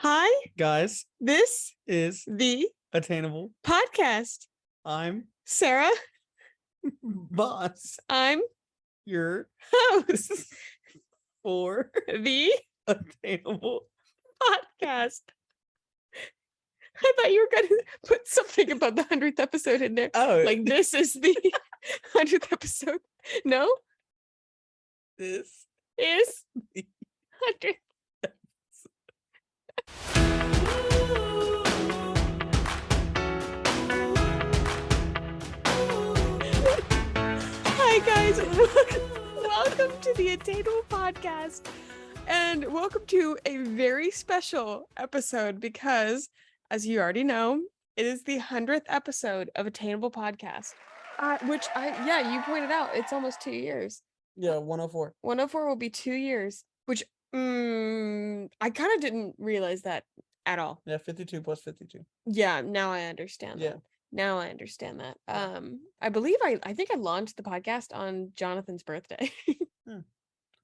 Hi, Guys, this is the Attainable. podcast. I'm Sarah, Baus, I'm your host for the Attainable. podcast. I thought you were going to put something about the 100th episode in there. Oh, Like this is the 100th episode. No, this is the 100th. Hi guys, welcome to the Attainable Podcast, and welcome to a very special episode because, as you already know, it is the 100th episode of Attainable Podcast, you pointed out, it's almost 2 years. 104. 104 will be 2 years, which I kind of didn't realize that at all. Yeah, 52 plus 52. Yeah, now I understand that. Now I understand that. I believe I think I launched the podcast on Jonathan's birthday. Happy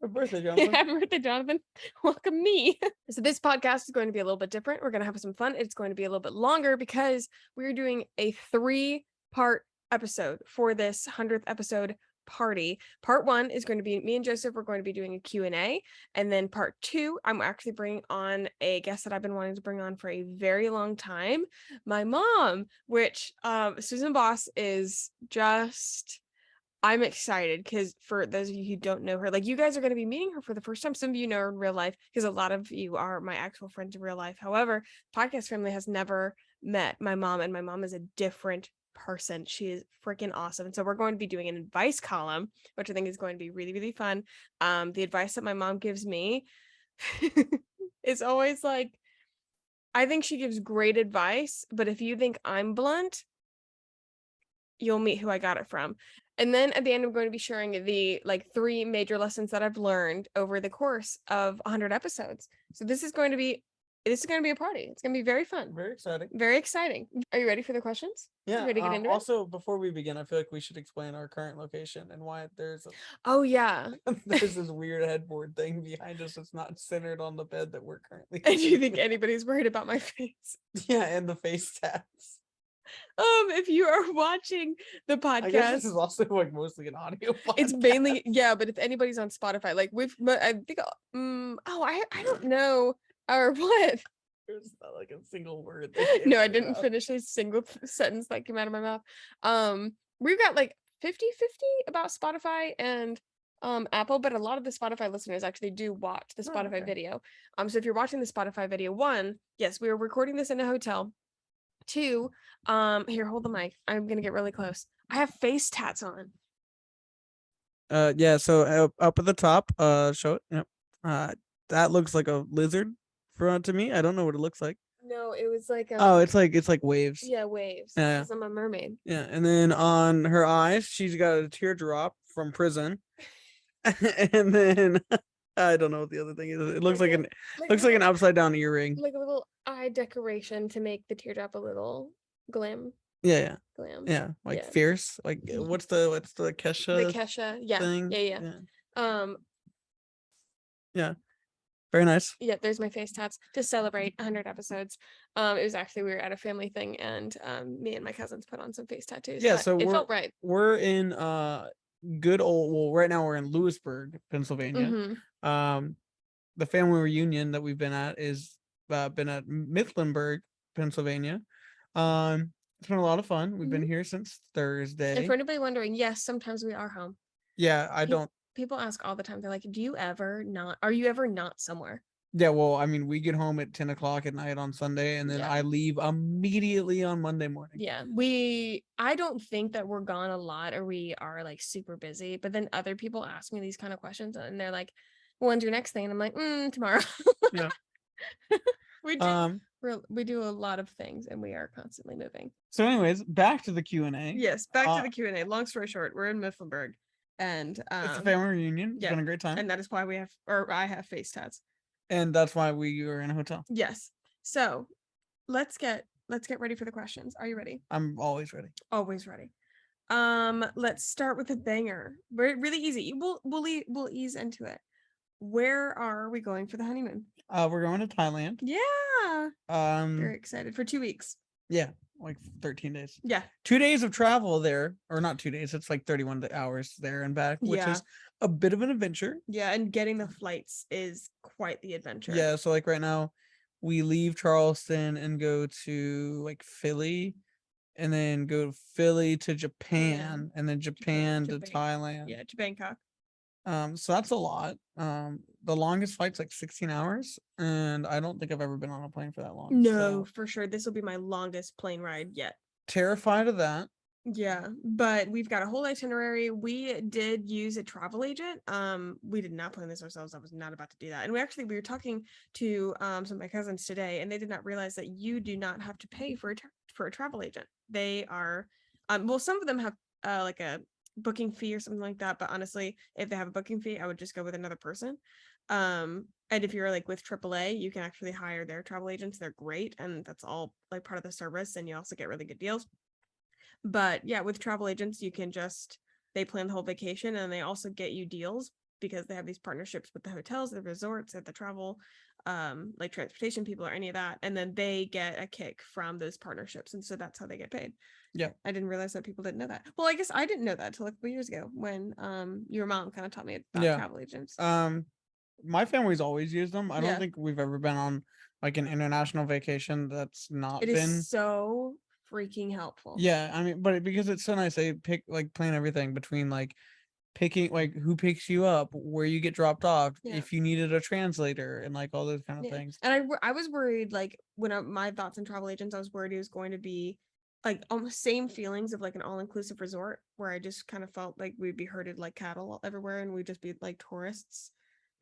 birthday, Jonathan. Happy birthday, Jonathan. Welcome me. So this podcast is going to be a little bit different. We're going to have some fun. It's going to be a little bit longer because we're doing a 3-part episode for this 100th episode party. Part 1 is going to be me and Joseph. We're going to be doing a Q&A, and then part 2 I'm actually bringing on a guest that I've been wanting to bring on for a very long time, my mom, which Susan Baus is just, I'm excited because for those of you who don't know her, like, you guys are going to be meeting her for the first time. Some of you know her in real life because a lot of you are my actual friends in real life. However, podcast family has never met my mom, and my mom is a different person. She is freaking awesome. And so we're going to be doing an advice column, which I think is going to be really, really fun. The advice that my mom gives me is always like, I think she gives great advice, but if you think I'm blunt, you'll meet who I got it from. And then at the end, I'm going to be sharing the 3 major lessons that I've learned over the course of 100 episodes. So this is going to be a party. It's going to be very fun. Very exciting. Very exciting. Are you ready for the questions? Yeah. You ready to get into it? Also, before we begin, I feel like we should explain our current location and why there's Oh, yeah. there's this weird headboard thing behind us that's not centered on the bed that we're currently And do you think in. anybody's worried about my face? Yeah, and the face tats. If you are watching the podcast, I guess this is also mostly an audio podcast. It's mainly, yeah, but if anybody's on Spotify, I think, I don't know, or what? There's not a single word. No, I didn't finish a single sentence that came out of my mouth. We've got 50-50 about Spotify and Apple, but a lot of the Spotify listeners actually do watch the Spotify video. So if you're watching the Spotify video, 1, yes, we are recording this in a hotel. 2, here, hold the mic. I'm gonna get really close. I have face tats on. Yeah, so up at the top, show it. Yep. That looks like a lizard to me. I don't know what it looks like. No, it was like it's like waves. yeah, waves. Yeah. Because I'm a mermaid. Yeah, and then on her eyes, she's got a teardrop from prison. And then I don't know what the other thing is. It looks like an upside down earring. Like a little eye decoration to make the teardrop a little glam. Yeah. Glam. Yeah, fierce. Like what's the Kesha? The Kesha, yeah. Thing? Yeah. Yeah. Very nice. Yeah, there's my face tats to celebrate 100 episodes. It was actually, we were at a family thing, and me and my cousins put on some face tattoos. Yeah, so it felt right. We're in good old, well, right now we're in Lewisburg, Pennsylvania. Mm-hmm. The family reunion that we've been at is been at Mifflinburg, Pennsylvania. It's been a lot of fun. We've been here since Thursday. And for anybody wondering, yes, sometimes we are home. Yeah, People ask all the time. They're like, are you ever not somewhere? Yeah, well, I mean, we get home at 10 o'clock at night on Sunday, and then I leave immediately on Monday morning. Yeah, I don't think that we're gone a lot, or we are super busy, but then other people ask me these kind of questions, and they're like, when's your next thing? And I'm like, tomorrow. Yeah. We do a lot of things, and we are constantly moving. So anyways, back to the Q&A. Yes, back to the Q&A. Long story short, we're in Mifflinburg, and it's a family reunion. It's been a great time. And that is why I have face tats. And that's why we are in a hotel. Yes. So let's get ready for the questions. Are you ready? I'm always ready. Always ready. Let's start with a banger. We're really easy. We'll ease into it. where are we going for the honeymoon? We're going to Thailand. Yeah. Um, Very excited for 2 weeks. yeah, like 13 days. Yeah. 2 days of travel there, or not 2 days. It's like 31 hours there and back, which Yeah. is a bit of an adventure. Yeah, and getting the flights is quite the adventure. Yeah, so like right now, we leave Charleston and go to like Philly, and then go Philly to Japan, and then Japan to Thailand. Yeah, to Bangkok. So that's a lot. The longest flight's like 16 hours, and I don't think I've ever been on a plane for that long. No, So for sure. This will be my longest plane ride yet. terrified of that. Yeah, but we've got a whole itinerary. We did use a travel agent. We did not plan this ourselves. I was not about to do that. And we were talking to some of my cousins today, and they did not realize that you do not have to pay for a travel agent. They are well, some of them have like a booking fee or something like that, but honestly, if they have a booking fee, I would just go with another person. And if you're like with AAA, you can actually hire their travel agents. They're great, and that's all like part of the service, and you also get really good deals. But yeah, with travel agents, you can they plan the whole vacation, and they also get you deals because they have these partnerships with the hotels, the resorts, at the travel, like transportation people or any of that. And then they get a kick from those partnerships. And so that's how they get paid. Yeah. I didn't realize that people didn't know that. Well, I guess I didn't know that until a couple years ago when your mom kind of taught me about travel agents. My family's always used them. I Yeah. don't think we've ever been on like an international vacation that's not It been is so freaking helpful. Yeah, I mean, but because it's so nice, they plan everything between like picking like who picks you up, where you get dropped off, Yeah. if you needed a translator, and like all those kind of Yeah. things. And I was worried, like my thoughts on travel agents, I was worried it was going to be like almost same feelings of like an all-inclusive resort where I just kind of felt like we'd be herded like cattle everywhere and we'd just be like tourists,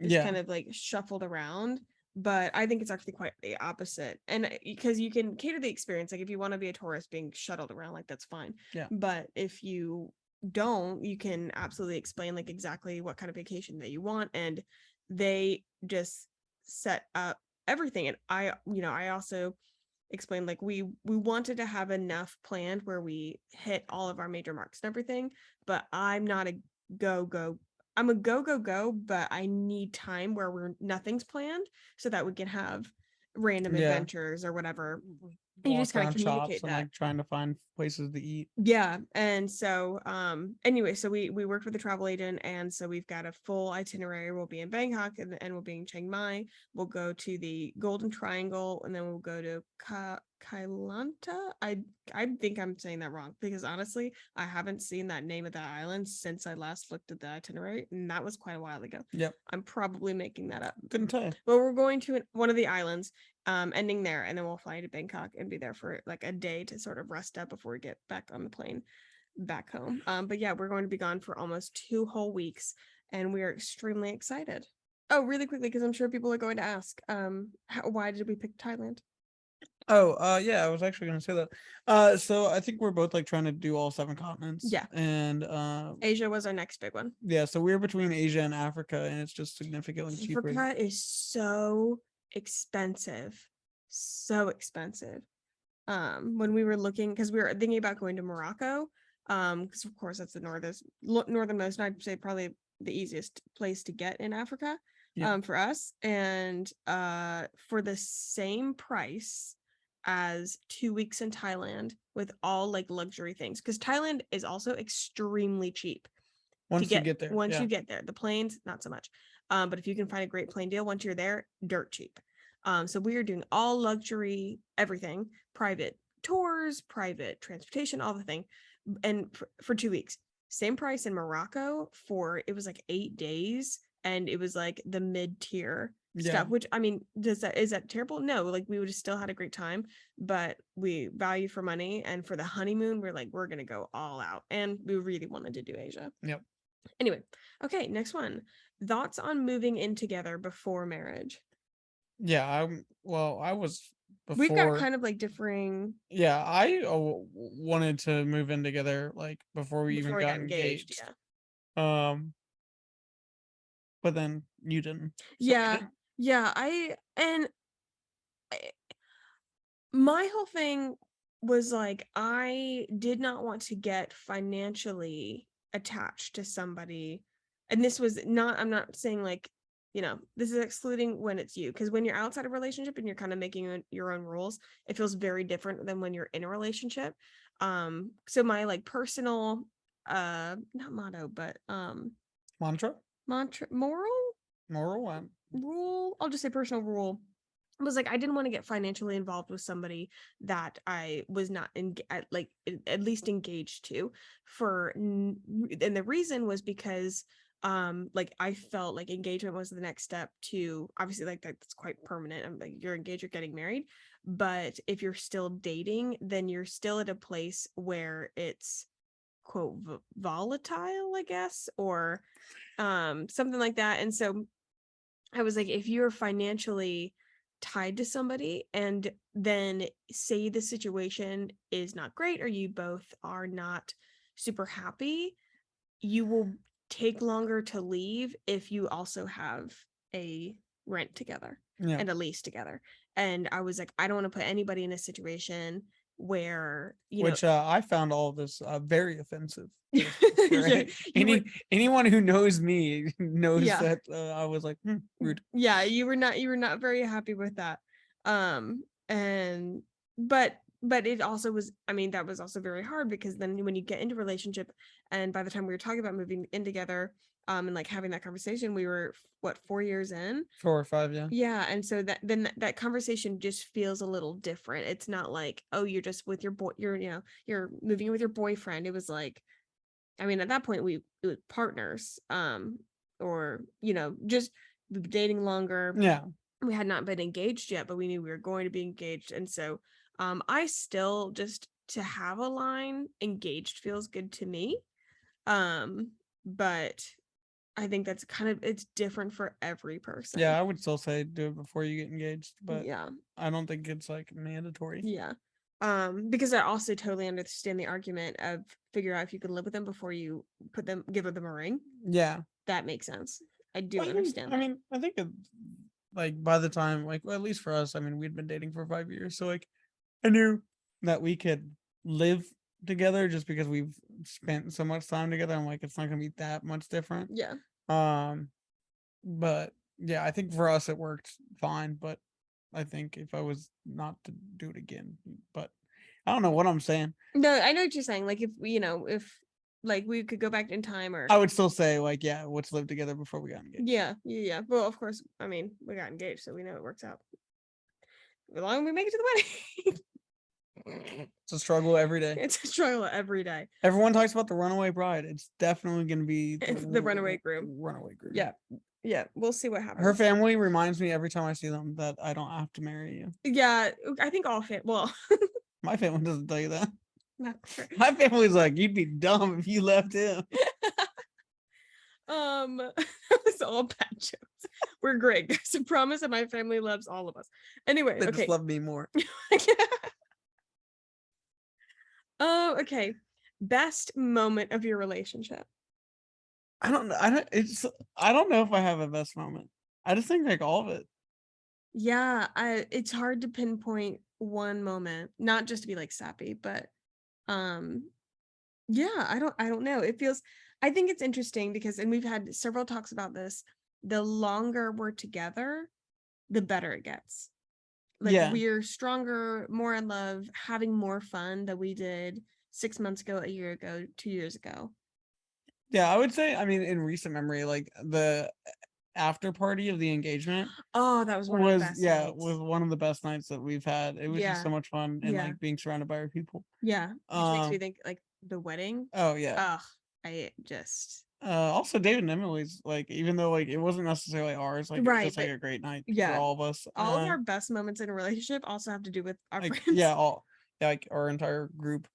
just kind of like shuffled around. But I think it's actually quite the opposite. And because you can cater the experience, like if you want to be a tourist being shuttled around, like that's fine. Yeah. But if you don't, you can absolutely explain like exactly what kind of vacation that you want, and they just set up everything. And I also explained like we wanted to have enough planned where we hit all of our major marks and everything, but I'm not a I'm a go, but I need time where nothing's planned so that we can have random adventures or whatever. And you just kind of communicate that. And like trying to find places to eat. Yeah. And so anyway, so we worked with a travel agent, and so we've got a full itinerary. We'll be in Bangkok, and we'll be in Chiang Mai. We'll go to the Golden Triangle, and then we'll go to Kailanta. I think I'm saying that wrong because honestly, I haven't seen that name of that island since I last looked at the itinerary, and that was quite a while ago. Yep. I'm probably making that up. Couldn't tell you. Well, we're going to one of the islands, ending there, and then we'll fly to Bangkok and be there for like a day to sort of rest up before we get back on the plane back home. But yeah, we're going to be gone for almost 2 whole weeks, and we are extremely excited. Oh, really quickly, because I'm sure people are going to ask, why did we pick Thailand? Oh, yeah, I was actually gonna say that. So I think we're both like trying to do all 7 continents. Yeah. And Asia was our next big one. Yeah, so we're between Asia and Africa, and it's just significantly cheaper. Africa is so expensive. So expensive. When we were looking, because we were thinking about going to Morocco, because of course that's the northernmost, and I'd say probably the easiest place to get in Africa. Yeah. For us, and for the same price as 2 weeks in Thailand with all like luxury things, because Thailand is also extremely cheap once you get there. You get there, the planes not so much, but if you can find a great plane deal once you're there, dirt cheap. So we are doing all luxury, everything, private tours, private transportation, all the thing, and for 2 weeks. Same price in Morocco it was like 8 days, and it was like the mid-tier stuff, which I mean, is that terrible? No, like we would have still had a great time, but we value for money, and for the honeymoon, we're gonna go all out, and we really wanted to do Asia. Yep. Anyway, okay, next one. Thoughts on moving in together before marriage? Yeah, I was before. We've got kind of like differing. Yeah, I wanted to move in together like before we even got engaged. Yeah. But then you didn't. So yeah. My whole thing was like, I did not want to get financially attached to somebody, and this was not. I'm not saying like, this is excluding when it's you, because when you're outside of a relationship and you're kind of making your own rules, it feels very different than when you're in a relationship. So my like personal not motto, but Mantra moral one rule, I'll just say personal rule, was like I didn't want to get financially involved with somebody that I was not at least engaged to and the reason was because like I felt like engagement was the next step to, obviously, like that's quite permanent. I'm like, you're engaged, you're getting married, but if you're still dating, then you're still at a place where it's quote volatile, I guess, or something like that. And so I was like, if you're financially tied to somebody and then say the situation is not great or you both are not super happy, you will take longer to leave if you also have a rent together and a lease together. And I was like, I don't want to put anybody in a situation where I found all of this very offensive. Yeah, anyone who knows me knows that I was like, rude. Yeah, you were not very happy with that. And but it also was, I mean, that was also very hard, because then when you get into a relationship, and by the time we were talking about moving in together, and like having that conversation, we were 4 years in? 4 or 5, yeah. Yeah, and so that conversation just feels a little different. It's not like, oh, you're just with your boy, you're moving in with your boyfriend. It was like, I mean, at that point we were partners, or just dating longer. Yeah. We had not been engaged yet, but we knew we were going to be engaged. And so I still, just to have a line, engaged feels good to me. But I think that's it's different for every person. Yeah, I would still say do it before you get engaged, but yeah, I don't think it's like mandatory. Yeah. Because I also totally understand the argument of figure out if you can live with them before you give them a ring. Yeah. That makes sense. I do understand that. I mean, I think like by the time, like, well, at least for us, I mean, we'd been dating for 5 years, so like I knew that we could live together just because we've spent so much time together. I'm like, it's not gonna be that much different. Yeah. But yeah, I think for us it worked fine, but I think if I was not to do it again, but I don't know what I'm saying. No, I know what you're saying. Like if like we could go back in time, or I would still say like, yeah, let's live together before we got engaged. Yeah. Well, of course, I mean, we got engaged, so we know it works out. As long as we make it to the wedding. It's a struggle every day. It's a struggle every day. Everyone talks about the runaway bride. It's definitely going to be the runaway groom. Yeah. We'll see what happens. Her family reminds me every time I see them that I don't have to marry you. Yeah, I think all my family doesn't tell you that. Not sure. My family's like, you'd be dumb if you left him. It's all bad jokes. We're great, guys. I promise that my family loves all of us. Anyway, they okay. just love me more. Oh, okay. Best moment of your relationship. I don't know. I don't know if I have a best moment. I just think like all of it. Yeah, it's hard to pinpoint one moment, not just to be like sappy, but yeah, I don't know. I think it's interesting because, and we've had several talks about this, the longer we're together, the better it gets. Like we're stronger, more in love, having more fun than we did 6 months ago, a year ago, 2 years ago. Yeah, I would say, I mean, in recent memory, like the after party of the engagement. Oh, that was one of the best nights. Was one of the best nights that we've had. It was just so much fun, and like being surrounded by our people. Yeah. Which makes me think like the wedding. Oh yeah. I just also David and Emily's, like, even though like it wasn't necessarily ours, like it was just like a great night for all of us. All of our best moments in a relationship also have to do with our friends. Like our entire group.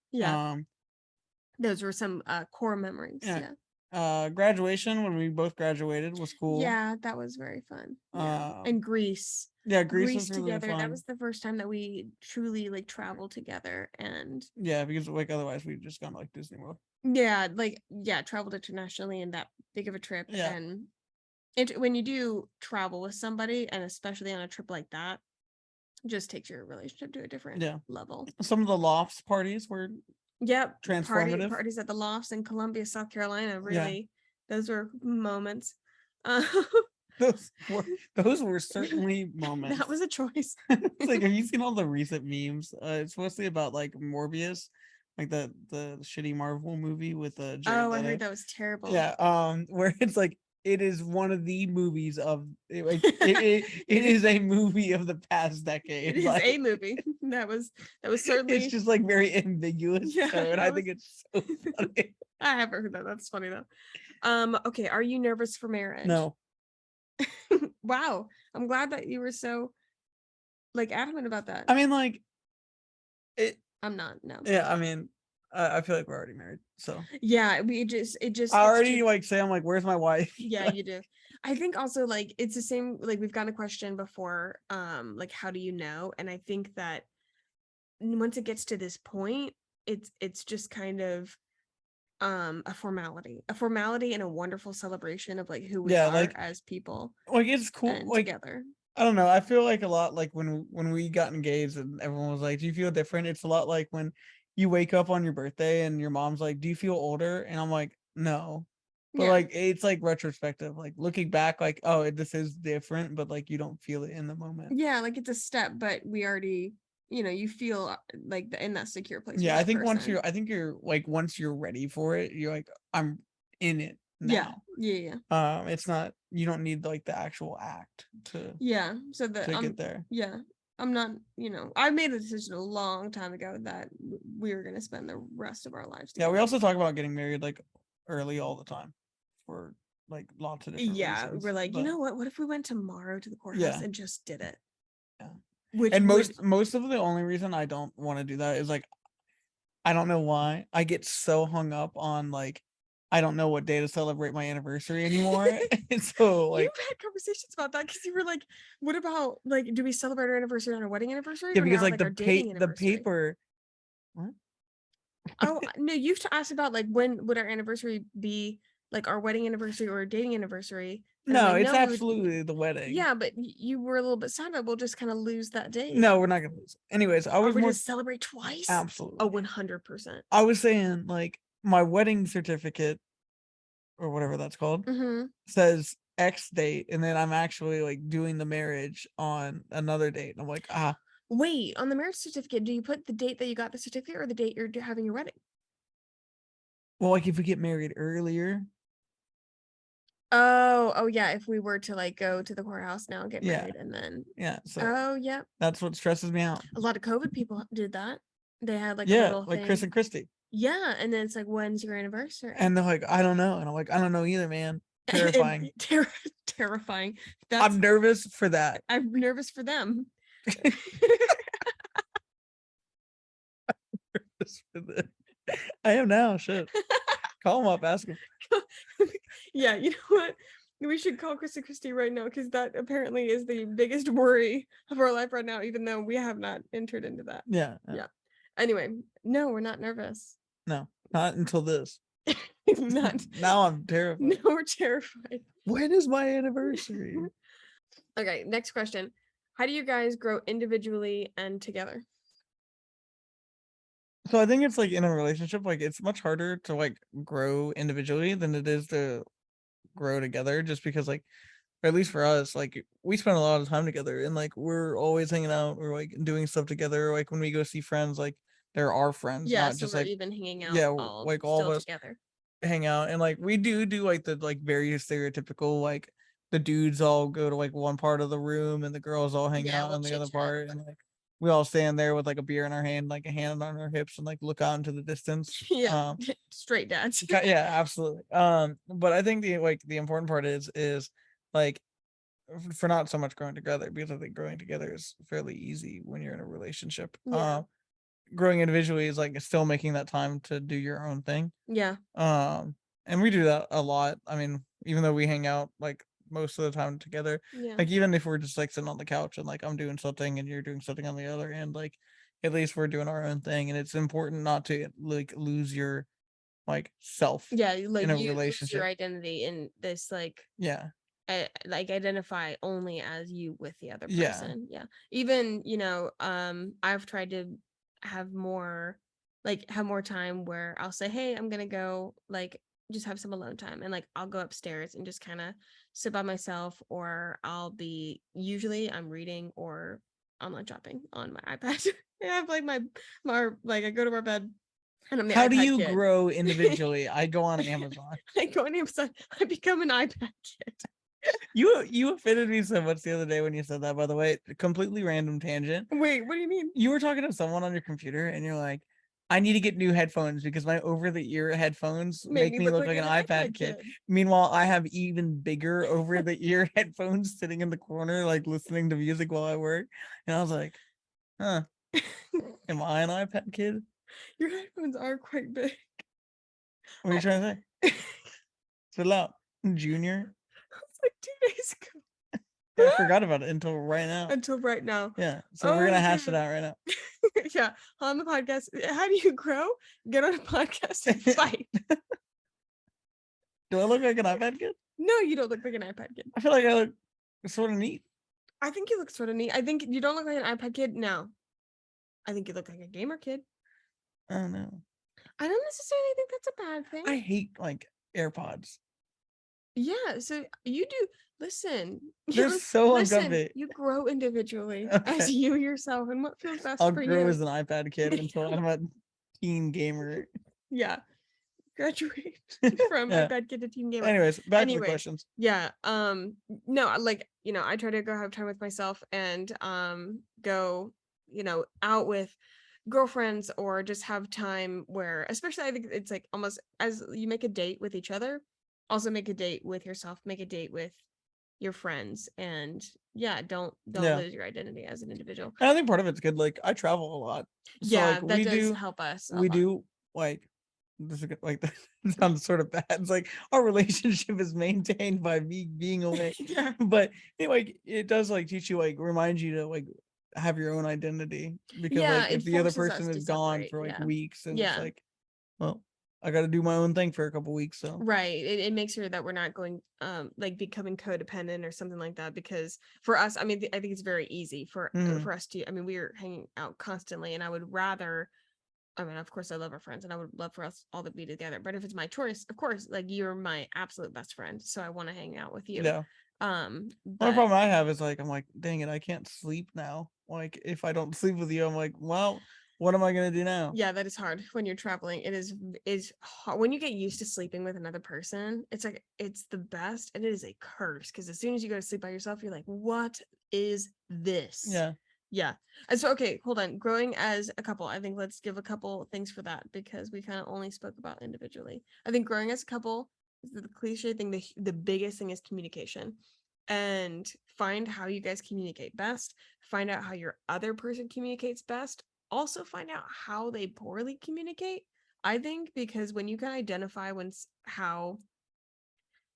Those were some core memories. Graduation, when we both graduated, was cool. Yeah, that was very fun. And Greece. Yeah, Greece was really together. fun. That was the first time that we truly like traveled together, and because like otherwise we'd just gone to like Disney World. Traveled internationally in that big of a trip. And when you do travel with somebody, and especially on a trip like that, it just takes your relationship to a different level. Some of the lofts parties were transformative. Parties at the lofts in Columbia, South Carolina, really those were moments. those were certainly moments. That was a choice. It's like, have you seen all the recent memes? It's mostly about like Morbius, like the shitty Marvel movie with Jared Oh, I Leto. heard that was terrible. Yeah, where it's like it is one of the movies of it is a movie of the past decade. It is like, a movie. That was certainly. It's just like very ambiguous. Yeah, So, and I think it's so funny. I haven't heard that. That's funny though. Okay, are you nervous for marriage? No, Wow, I'm glad that you were so like adamant about that. I mean, like it. I'm not. No. Yeah, I mean, I feel like we're already married. So Yeah, it just. I it's already too- like say I'm like, where's my wife? Yeah, you do. I think also like it's the same. Like we've gotten a question before. Like how do you know? And I think that once it gets to this point, it's just kind of a formality and a wonderful celebration of like who we Yeah, are like as people like it's cool. and Like together. I don't know. I feel like a lot like when we got engaged and everyone was like, "Do you feel different?" It's a lot like when you wake up on your birthday and your mom's like, "Do you feel older?" And I'm like, "No." But Yeah. like it's like retrospective, like looking back, like, oh, this is different, but like you don't feel it in the moment. Yeah, like it's a step, but we already, you feel like in that secure place. with Yeah, I that think person. you're like once you're ready for it, you're like, I'm in it now. Yeah. It's not, you don't need like the actual act to Yeah. So to get there. Yeah. I'm not, I made a decision a long time ago that we were gonna spend the rest of our lives Yeah, together. we also talk about getting married like early all the time for like lots of different reasons. We're like, you but- know what if we went tomorrow to the courthouse Yeah. and just did it? Yeah. Which And most of the only reason I don't want to do that is like, I don't know why I get so hung up on like, I don't know what day to celebrate my anniversary anymore. And so like, you've had conversations about that because you were like, what about like, do we celebrate our anniversary on our wedding anniversary? yeah, or because now, like our dating the anniversary? paper. What? Oh no, you've asked about like when would our anniversary be, like our wedding anniversary or our dating anniversary? And I'm No, like, it's we would- absolutely the wedding. Yeah, but you were a little bit sad that we'll just kind of lose that day. No, we're not gonna lose. Anyways, I Or was we more just celebrate twice. absolutely. Oh, 100%. I was saying like my wedding certificate or whatever that's called Mm-hmm. says X date, and then I'm actually like doing the marriage on another date. And I'm like, Wait, on the marriage certificate, do you put the date that you got the certificate or the date you're having your wedding? well, like if we get married earlier. Oh yeah. If we were to like go to the courthouse now and get Yeah. married and then. Yeah, so Oh yeah. that's what stresses me out. A lot of COVID people did that. They had like a Yeah, little like thing. Chris and Christy. Yeah, and then it's like, when's your anniversary? And they're like, I don't know. And I'm like, I don't know either, man. Terrifying. Terrifying. I'm nervous for that. I'm nervous for them. I am now. Shit. Call him up, ask him. Yeah, you know what? We should call Chris and Christy right now because that apparently is the biggest worry of our life right now, even though we have not entered into that. Yeah. Anyway, no, we're not nervous. No, not until this. Not. Now I'm terrified. No, we're terrified. When is my anniversary? Okay, next question. How do you guys grow individually and together? So I think it's like in a relationship, like it's much harder to like grow individually than it is to grow together, just because like, or at least for us, like we spend a lot of time together and like we're always hanging out, we're like doing stuff together. Like when we go see friends, like they're our friends, Yeah, not so just we're like even hanging out. yeah, all like all of still us together. hang out. And like we do like the like very stereotypical, like the dudes all go to like one part of the room and the girls all hang out we'll on the other chit-chat. part, and like we all stand there with like a beer in our hand, like a hand on our hips, and like look out into the distance. Yeah, straight dads. Yeah, absolutely. But I think the important part is like for not so much growing together, because I think growing together is fairly easy when you're in a relationship. Yeah. Growing individually is like still making that time to do your own thing. Yeah. And we do that a lot. I mean, even though we hang out like most of the time together, Yeah. like even if we're just like sitting on the couch and like I'm doing something and you're doing something on the other end, like at least we're doing our own thing. And it's important not to like lose your like self Yeah, like in a you lose relationship. your identity in this like like identify only as you with the other person. Yeah. Even, I've tried to have more time where I'll say, hey, I'm gonna go like just have some alone time, and like I'll go upstairs and just kind of sit by myself, or usually I'm reading or online shopping on my iPad. I have like my like I go to my bed and I'm the How do iPad you kid. grow individually? I go on Amazon. I go on Amazon. I become an iPad kid. You offended me so much the other day when you said that, by the way. Completely random tangent. Wait, what do you mean? You were talking to someone on your computer and you're like, I need to get new headphones because my over-the-ear headphones make me look like an iPad kid. Meanwhile, I have even bigger over-the-ear headphones sitting in the corner, like listening to music while I work. And I was like, huh, am I an iPad kid? Your headphones are quite big. What are you trying to say? Chill out, Junior. It's like 2 days ago. I forgot about it until right now. Until right now. Yeah. So we're gonna hash it God. out right now. Yeah. On the podcast. How do you grow? Get on a podcast and fight. Do I look like an iPad kid? No, you don't look like an iPad kid. I feel like I look sort of neat. I think you look sort of neat. I think you don't look like an iPad kid. No. I think you look like a gamer kid. Oh no. I don't necessarily think that's a bad thing. I hate like AirPods. Yeah, so you do listen. They're so uncomfortable. You grow individually Okay. as you yourself and what feels best I'll for grow you. as an iPad kid until I'm a teen gamer. Yeah. Graduate from Yeah. iPad kid to teen gamer. Anyways, back to the questions. Yeah. No, like, I try to go have time with myself and go, out with girlfriends or just have time where, especially I think it's like almost as you make a date with each other, also make a date with yourself, make a date with your friends, and don't lose your identity as an individual. And I think part of it's good. Like I travel a lot. So, yeah, like, that does help us. We do like this is like that sounds sort of bad. It's like our relationship is maintained by me being away. Yeah. But it does like teach you, like remind you to like have your own identity, because like if the other person is gone for like weeks and it's like, well, I got to do my own thing for a couple weeks. So right, it makes sure that we're not going like becoming codependent or something like that, because for us, I mean, I think it's very easy for us to, I mean, we're hanging out constantly, and I would rather, I mean, of course I love our friends and I would love for us all to be together, but if it's my choice, of course, like you're my absolute best friend, so I want to hang out with you. Yeah. But one problem I have is like, I'm like, dang it, I can't sleep now. Like if I don't sleep with you, I'm like, well, what am I gonna do now? Yeah, that is hard when you're traveling. It is hard. When you get used to sleeping with another person, it's like it's the best, and it is a curse, because as soon as you go to sleep by yourself, you're like, what is this? Yeah. And so, okay, hold on. Growing as a couple, I think let's give a couple things for that, because we kind of only spoke about individually. I think growing as a couple, the cliche thing, the biggest thing is communication. And find how you guys communicate best. Find out how your other person communicates best. Also find out how they poorly communicate. I think because when you can identify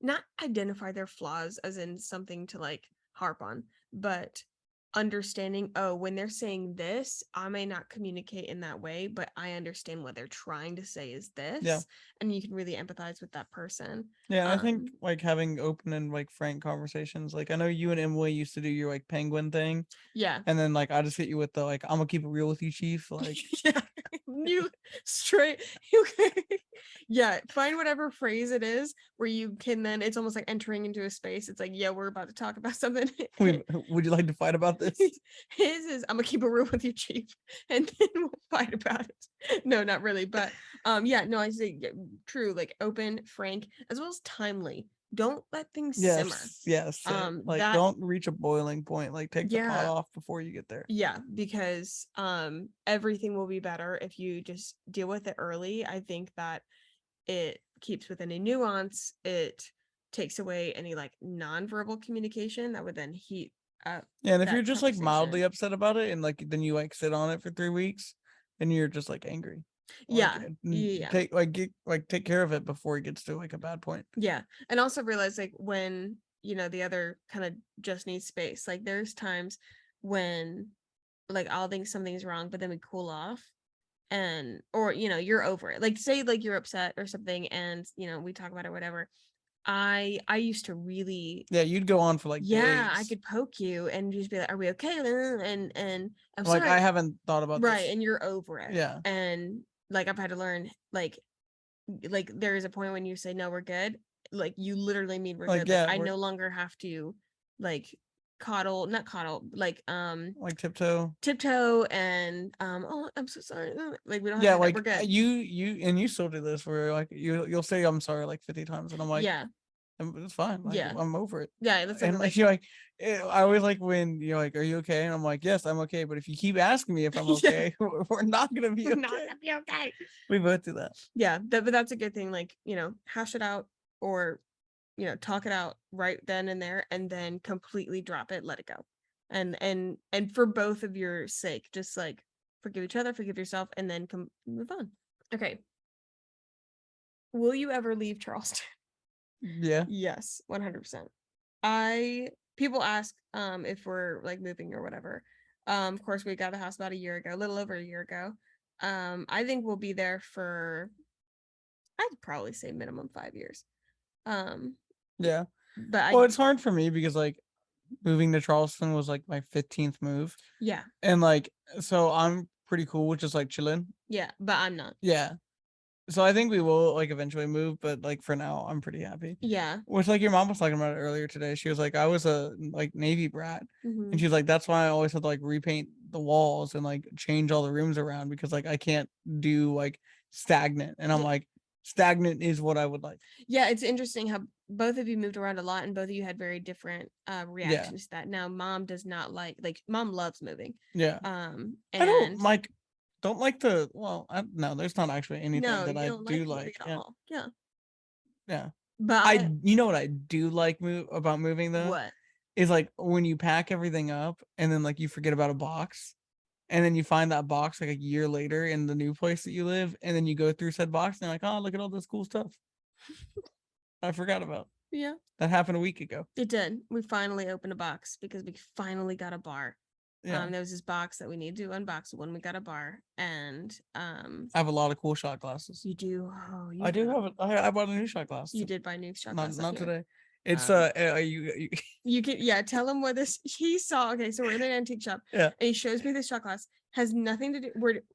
not identify their flaws as in something to like harp on, but understanding, when they're saying this, I may not communicate in that way, but I understand what they're trying to say is this. Yeah. And you can really empathize with that person. Yeah, I think like having open and like frank conversations. Like I know you and Emily used to do your like penguin thing. Yeah. And then like I just hit you with the like, I'm gonna keep it real with you, Chief. Like yeah. You straight yeah, find whatever phrase it is where you can, then it's almost like entering into a space. It's like, yeah, we're about to talk about something. Would you like to fight about this? His is, I'm gonna keep it real with you, Chief, and then we'll fight about it. No, not really, but no, I say true, like open, frank, as well as timely. Don't let things simmer. Yes. Like don't reach a boiling point. Like take the pot off before you get there. Yeah, because everything will be better if you just deal with it early. I think that it keeps with any nuance. It takes away any like nonverbal communication that would then heat up. Yeah, and if you're just like mildly upset about it and like then you like sit on it for 3 weeks and you're just like angry. Take care of it before it gets to like a bad point. Yeah. And also realize like when the other kind of just needs space, like there's times when like I'll think something's wrong, but then we cool off and or you're over it, like say like you're upset or something and we talk about it, whatever. I used to really you'd go on for like days. I could poke you and just be like, are we okay? And I'm like sorry. I haven't thought about this. Right, and you're over it. Yeah. And like I've had to learn, like like there is a point when you say no, we're good. Like you literally mean we're Like, good. yeah, Like I we're no longer have to like not coddle, like like tiptoe. tiptoe and oh I'm so sorry. Like we don't have Yeah, to do that. like We're good. you still do this where like you'll say I'm sorry like 50 times, and I'm like, Yeah. It's fine. Like Yeah. I'm over it. Yeah. That's And something like like you're like, I always like when you're like, are you okay? And I'm like, yes, I'm okay. But if you keep asking me if I'm yeah, okay, we're not gonna be we're not okay. gonna be okay. We both do that. Yeah, but that's a good thing. Like, hash it out or talk it out right then and there, and then completely drop it, let it go. And for both of your sake, just like forgive each other, forgive yourself, and then move on. Okay. Will you ever leave Charleston? Yeah. Yes, 100%. People ask if we're like moving or whatever. Of course we got the house about a year ago, a little over a year ago. I think we'll be there for, I'd probably say minimum 5 years. Um Yeah. but Well, it's hard for me because like moving to Charleston was like my 15th move. Yeah. And like so I'm pretty cool with just like chilling. Yeah, but I'm not. Yeah. So I think we will like eventually move, but like for now I'm pretty happy. Yeah. Which like your mom was talking about it earlier today. She was like, I was a like Navy brat. And she's like, that's why I always had to like repaint the walls and like change all the rooms around because like I can't do like stagnant. And I'm like, stagnant is what I would like. Yeah, it's interesting how both of you moved around a lot and both of you had very different reactions to that. Now mom does not like mom loves moving. Yeah. And I don't like the no, there's not actually anything that I do like. at all. Yeah. Yeah. But you know what I do like about moving though? what? Is like when you pack everything up and then like you forget about a box and then you find that box like a year later in the new place that you live and then you go through said box and you're like, oh, look at all this cool stuff I forgot about. Yeah. That happened a week ago. It did. We finally opened a box because we finally got a bar. Yeah. There was this box that we needed to unbox when we got a bar, and I have a lot of cool shot glasses. You do? Oh, I do have it. I bought a new shot glass. You did buy a new shot glass. Not today. It's you can tell him what this he saw. Okay, so we're in an antique shop. Yeah. And he shows me this shot glass. Has nothing to do.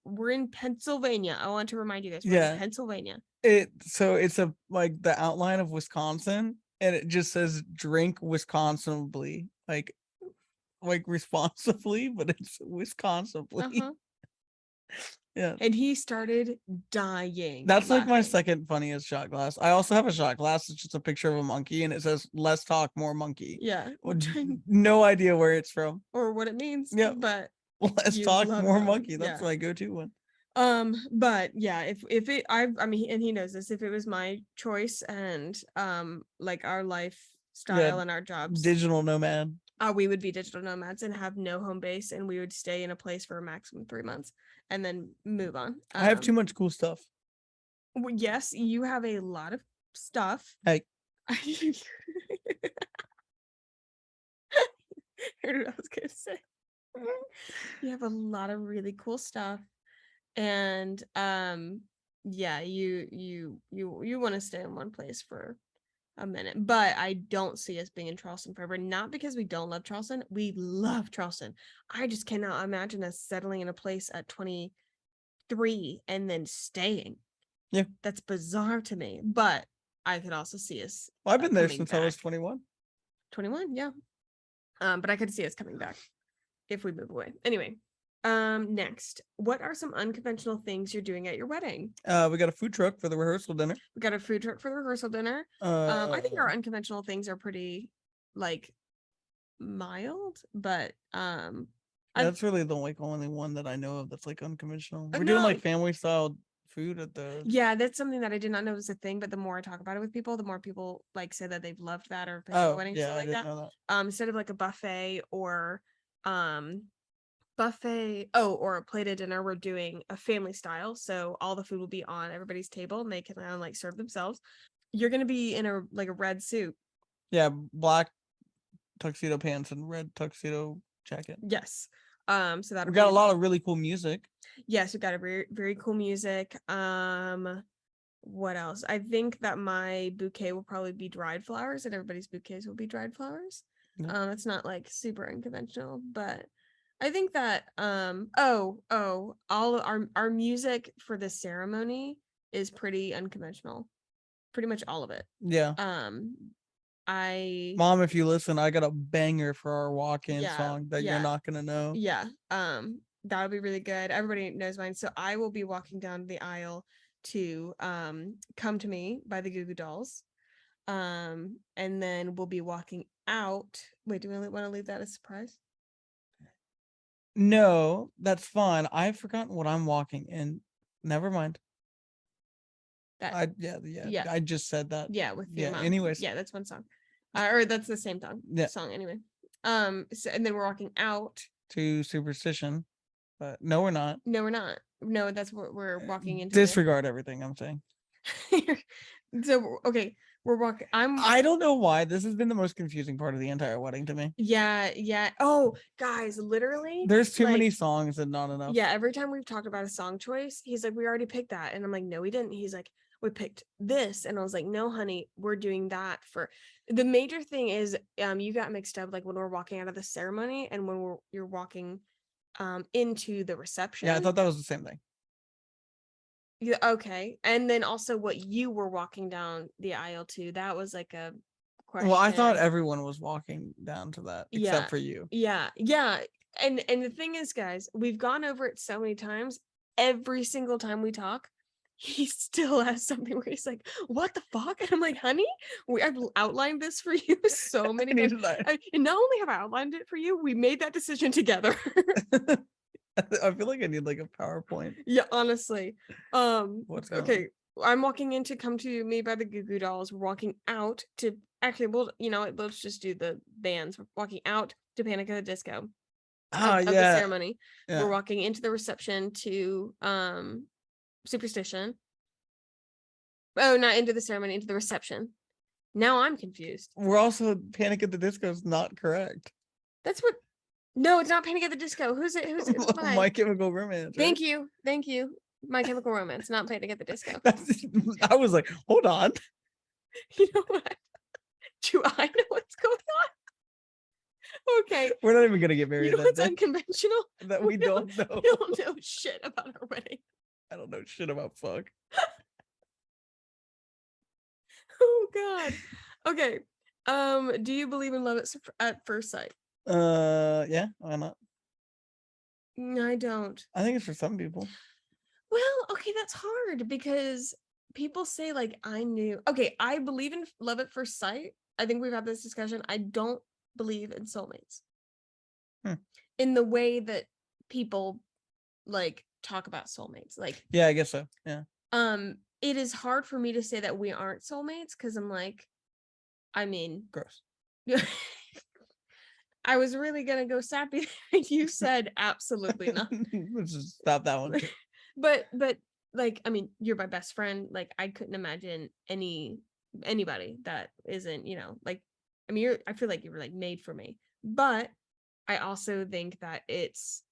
We're in Pennsylvania. I want to remind you guys. We're in Pennsylvania. It's a like the outline of Wisconsin, and it just says drink Wisconsinably, like responsibly, but it's Wisconsinably. Uh-huh. Yeah. And he started dying. That's laughing. Like my second funniest shot glass. I also have a shot glass. It's just a picture of a monkey and it says less talk, more monkey. Yeah. No idea where it's from. Or what it means. Yeah. But less talk, more monkey. That's my go-to one. But yeah, if it I mean, and he knows this, if it was my choice and like our lifestyle and our jobs, digital nomad. We would be digital nomads and have no home base, and we would stay in a place for a maximum 3 months and then move on. I have too much cool stuff. Yes, you have a lot of stuff. Hey. Heard what I was gonna say. You have a lot of really cool stuff, and yeah, you want to stay in one place for a minute, but I don't see us being in Charleston forever. Not because we don't love Charleston. We love Charleston. I just cannot imagine us settling in a place at 23 and then staying. Yeah, that's bizarre to me. But I could also see us. Well, I've been there since I was 21. 21, yeah. But I could see us coming back if we move away. Anyway, next, what are some unconventional things you're doing at your wedding? We got a food truck for the rehearsal dinner. I think our unconventional things are pretty like mild, but that's really the like only one that I know of that's like unconventional. We're doing like family style food at the that's something that I did not know was a thing, but the more I talk about it with people, the more people like say that they've loved that or been to weddings like that. Know that. Instead of like a buffet or or a plated dinner, we're doing a family style, so all the food will be on everybody's table and they can like serve themselves. You're gonna be in a red suit. Yeah, black tuxedo pants and red tuxedo jacket. Yes. So that we got a lot of really cool music. Yes, we got a very, very cool music. What else? I think that my bouquet will probably be dried flowers, and everybody's bouquets will be dried flowers. Yeah. It's not like super unconventional, but I think that all our music for the ceremony is pretty unconventional. Pretty much all of it. Yeah. Mom, if you listen, I got a banger for our walk-in song that you're not gonna know. Yeah. That would be really good. Everybody knows mine. So I will be walking down the aisle to Come to Me by the Goo Goo Dolls. And then we'll be walking out. Wait, do we want to leave that as a surprise? No, that's fine. I've forgotten what I'm walking in. Never mind. I just said that. Yeah, with your mom. Anyways. Yeah, that's one song. Or that's the same song anyway. So, and then we're walking out to Superstition, but no, we're not. No, we're not. No, that's what we're walking into. Disregard everything I'm saying. So okay, we're walking. I don't know why this has been the most confusing part of the entire wedding to me. Yeah. Oh, guys, literally, there's too many songs and not enough. Yeah, every time we've talked about a song choice, he's like, "We already picked that," and I'm like, "No, we didn't." He's like, "We picked this," and I was like, "No, honey, we're doing that for." The major thing is, you got mixed up like when we're walking out of the ceremony and when you're walking, into the reception. Yeah, I thought that was the same thing. Yeah, okay. And then also what you were walking down the aisle to, that was like a question. Well, I thought everyone was walking down to that except for you. Yeah. And the thing is, guys, we've gone over it so many times. Every single time we talk, he still has something where he's like, "What the fuck?" And I'm like, "Honey, I've outlined this for you so many times. And not only have I outlined it for you, we made that decision together." I feel like I need like a PowerPoint. Yeah, honestly. What's okay? I'm walking in to Come to Me by the Goo Goo Dolls. We're walking out to let's just do the bands. We're walking out to Panic at the Disco. Of the ceremony. Yeah. We're walking into the reception to Superstition. Oh, not into the ceremony, into the reception. Now I'm confused. We're also Panic at the Disco is not correct. That's what. No, it's not Panic at the Disco. Who's it? My Chemical Romance. Right? Thank you. My Chemical Romance, not Panic at the Disco. I was like, hold on. You know what? Do I know what's going on? Okay. We're not even gonna get married. You know what's unconventional? That we don't know. We don't know shit about our wedding. I don't know shit about fuck. Oh God. Okay. Do you believe in love at first sight? Yeah, why not? I don't. I think it's for some people. Well, okay, that's hard because people say like I believe in love at first sight. I think we've had this discussion. I don't believe in soulmates. In the way that people like talk about soulmates. Like, yeah, I guess so. Yeah. It is hard for me to say that we aren't soulmates because I'm like, I mean, gross. I was really gonna go sappy. You said absolutely not. Let's just stop that one. But like, I mean, you're my best friend. Like, I couldn't imagine anybody that isn't, like, I mean, I feel like you were like made for me. But I also think that it's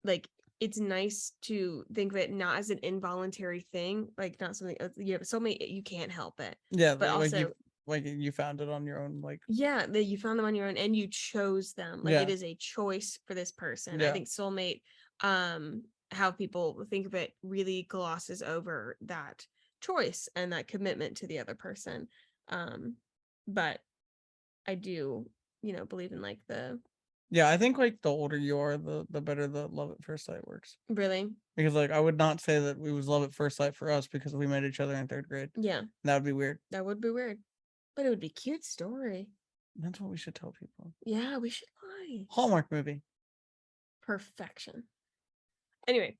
like it's nice to think of it not as an involuntary thing, like not something you have soulmate, you can't help it. Yeah, but also like you found it on your own, like that you found them on your own and you chose them. Like it is a choice for this person. Yeah. I think soulmate, how people think of it really glosses over that choice and that commitment to the other person. But I do, believe in like I think like the older you are, the better the love at first sight works. Really? Because like I would not say that it was love at first sight for us because we met each other in 3rd grade. Yeah. That would be weird. That would be weird. But it would be a cute story. That's what we should tell people. Yeah, we should lie. Hallmark movie. Perfection. Anyway.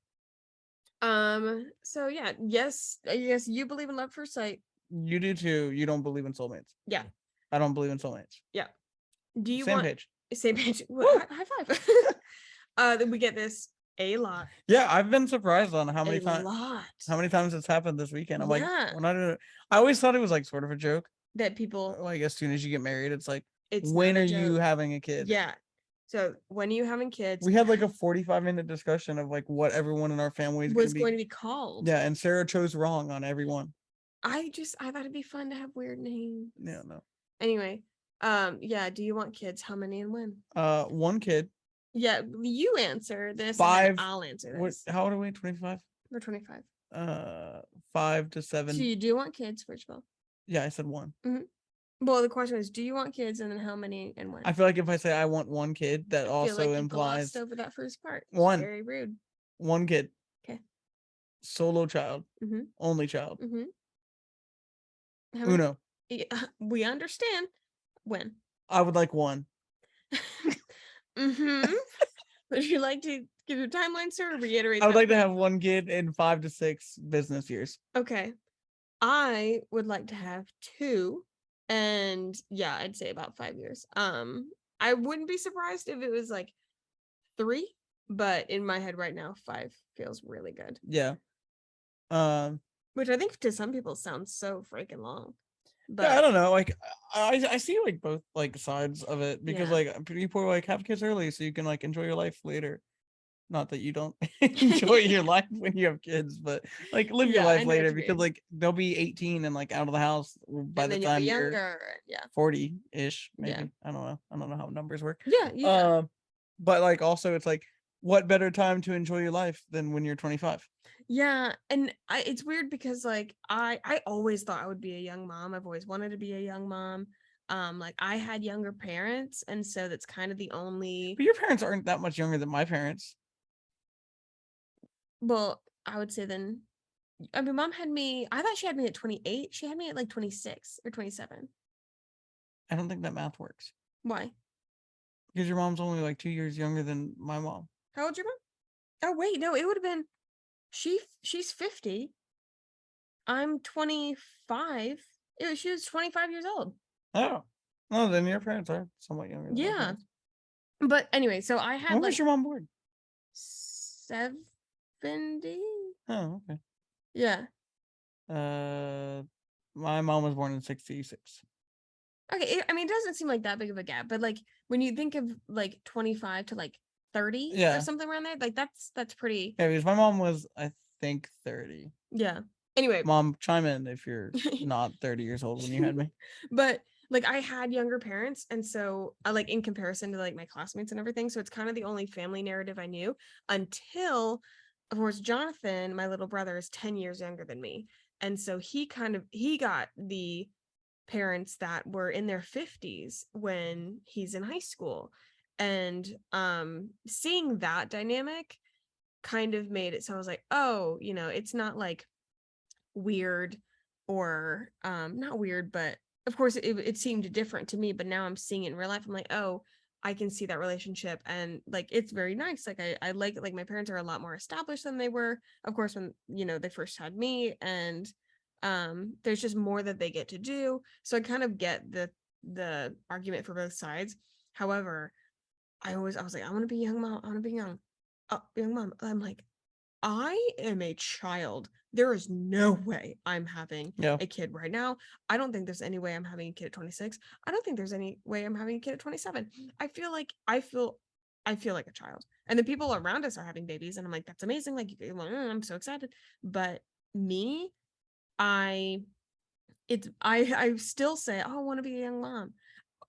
So yeah, yes, you believe in love at first sight. You do too. You don't believe in soulmates. Yeah. I don't believe in soulmates. Yeah. Do you Same page. Same page. High five. Then we get this a lot. Yeah, I've been surprised on how many times it's happened this weekend. I'm like, we're not I always thought it was like sort of a joke. That people like as soon as you get married, it's like, when are you having a kid? Yeah. So when are you having kids? We had like a 45-minute discussion of like what everyone in our family was going to be called. Yeah, and Sarah chose wrong on everyone. I thought it'd be fun to have weird names. Yeah, no. Anyway, do you want kids? How many and when? 1 kid. Yeah, you answer this. 5. And I'll answer this. How old are we? 25? We're 25. 5 to So 7. you do want kids, first of all. Yeah, I said 1. Well, the question is, do you want kids, and then how many and when? I feel like if I say I want 1 kid, that I feel also like you implies glossed over that first part. 1 Very rude. 1 kid. Okay. Solo child. Mhm. Only child. Mhm. How many? Uno. Yeah, we understand. When? I would like 1. Would you like to give your timeline, sir, or reiterate I would that like to for me? have 1 kid in 5 to 6 business years. Okay. I would like to have 2, and yeah, I'd say about 5 years. I wouldn't be surprised if it was like 3, but in my head right now, 5 feels really good. Yeah. Um. Which I think to some people sounds so freaking long. Yeah, I But don't know. Like, I see like both like sides of it because yeah. like people like have kids early so you can like enjoy your life later. Not that you don't enjoy your life when you have kids, but like live your Yeah, I life know what later you because mean. like they'll be 18 and like out of the house by And the then you'll be time you're younger. Yeah. 40-ish, Yeah. maybe. I don't know. I don't know how numbers work. Yeah. Yeah. But like also it's like what better time to enjoy your life than when you're 25? Yeah, and it's weird because like I always thought I would be a young mom. I've always wanted to be a young mom. Like I had younger parents, and so that's kind of the only. But your parents aren't that much younger than my parents. Well, I would say then. I mean, mom had me. I thought she had me at 28. She had me at like 26 or 27. I don't think that math works Why? because your mom's only like 2 years younger than my mom. How old's your mom? Oh wait, no, it would have been. She's 50. I'm 25. She was 25 years old. Oh, no, then your parents are somewhat younger than my Yeah. parents. But anyway, so I had When like was your mom born? 70. Oh, okay. Yeah. My mom was born in 66. Okay. I mean, it doesn't seem like that big of a gap, but like when you think of like 25 to like 30 Yeah. or something around there, like that's pretty. Yeah, because my mom was, I think, 30. Yeah. Anyway, Mom, chime in if you're not 30 years old when you had me. but like I had younger parents, and so I like in comparison to like my classmates and everything, so it's kind of the only family narrative I knew until, of course, Jonathan, my little brother, is 10 years younger than me, and so he got the parents that were in their 50s when he's in high school, and seeing that dynamic kind of made it so I was like, oh, it's not like weird or not weird, but of course it seemed different to me, but now I'm seeing it in real life. I'm like, oh, I can see that relationship, and like it's very nice. Like I like it. Like my parents are a lot more established than they were, of course, when they first had me, and there's just more that they get to do. So I kind of get the argument for both sides. However, I was like, I want to be a young mom. I want to be young mom. I'm like, I am a child. There is no way I'm having Yeah. a kid right now. I don't think there's any way I'm having a kid at 26. I don't think there's any way I'm having a kid at 27. I feel like I feel like a child. And the people around us are having babies, and I'm like, that's amazing. Like, I'm so excited. But me, I still say, oh, I want to be a young mom.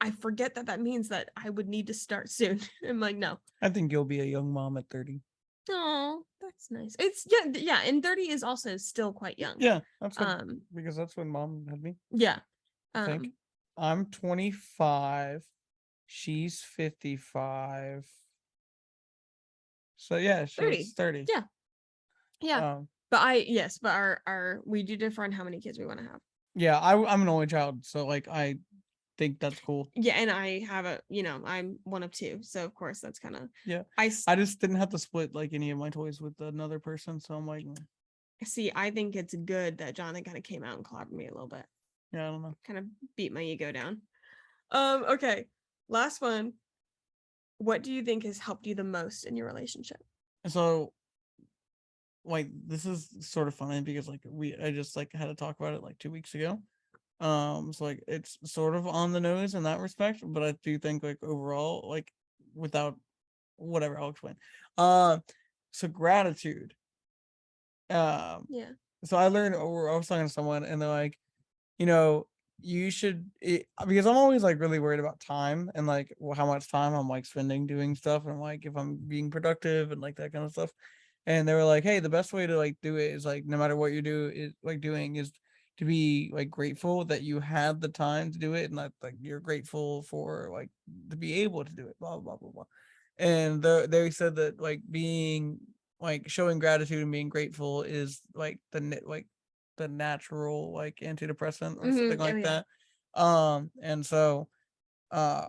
I forget that means that I would need to start soon. I'm like, no. I think you'll be a young mom at 30. Oh, that's nice. It's yeah, and 30 is also still quite young. Yeah, that's because that's when mom had me. Yeah. I think I'm 25. She's 55. So yeah, she's 30. Yeah. Yeah. But our we do differ on how many kids we want to have. Yeah, I'm an only child, so like I think that's cool. Yeah, and I have I'm one of 2, so of course that's kind of I just didn't have to split like any of my toys with another person, so I'm like, see, I think it's good that Jonathan kind of came out and clobbered me a little bit. Yeah, I don't know. Kind of beat my ego down. Okay, last one. What do you think has helped you the most in your relationship? So, like, this is sort of funny because like I just like had to talk about it like 2 weeks ago. So like it's sort of on the nose in that respect, but I do think like overall, like without whatever, I'll explain. So gratitude. Yeah. So I learned, or I was talking to someone, and they're like, you should, because I'm always like really worried about time and like how much time I'm like spending doing stuff, and like if I'm being productive and like that kind of stuff. and they were like, hey, the best way to like do it is like no matter what you do is like doing is to be like grateful that you had the time to do it, and that like you're grateful for like to be able to do it, blah blah blah blah. And they said that like being like showing gratitude and being grateful is like the natural like antidepressant or something Oh like yeah. that. And so uh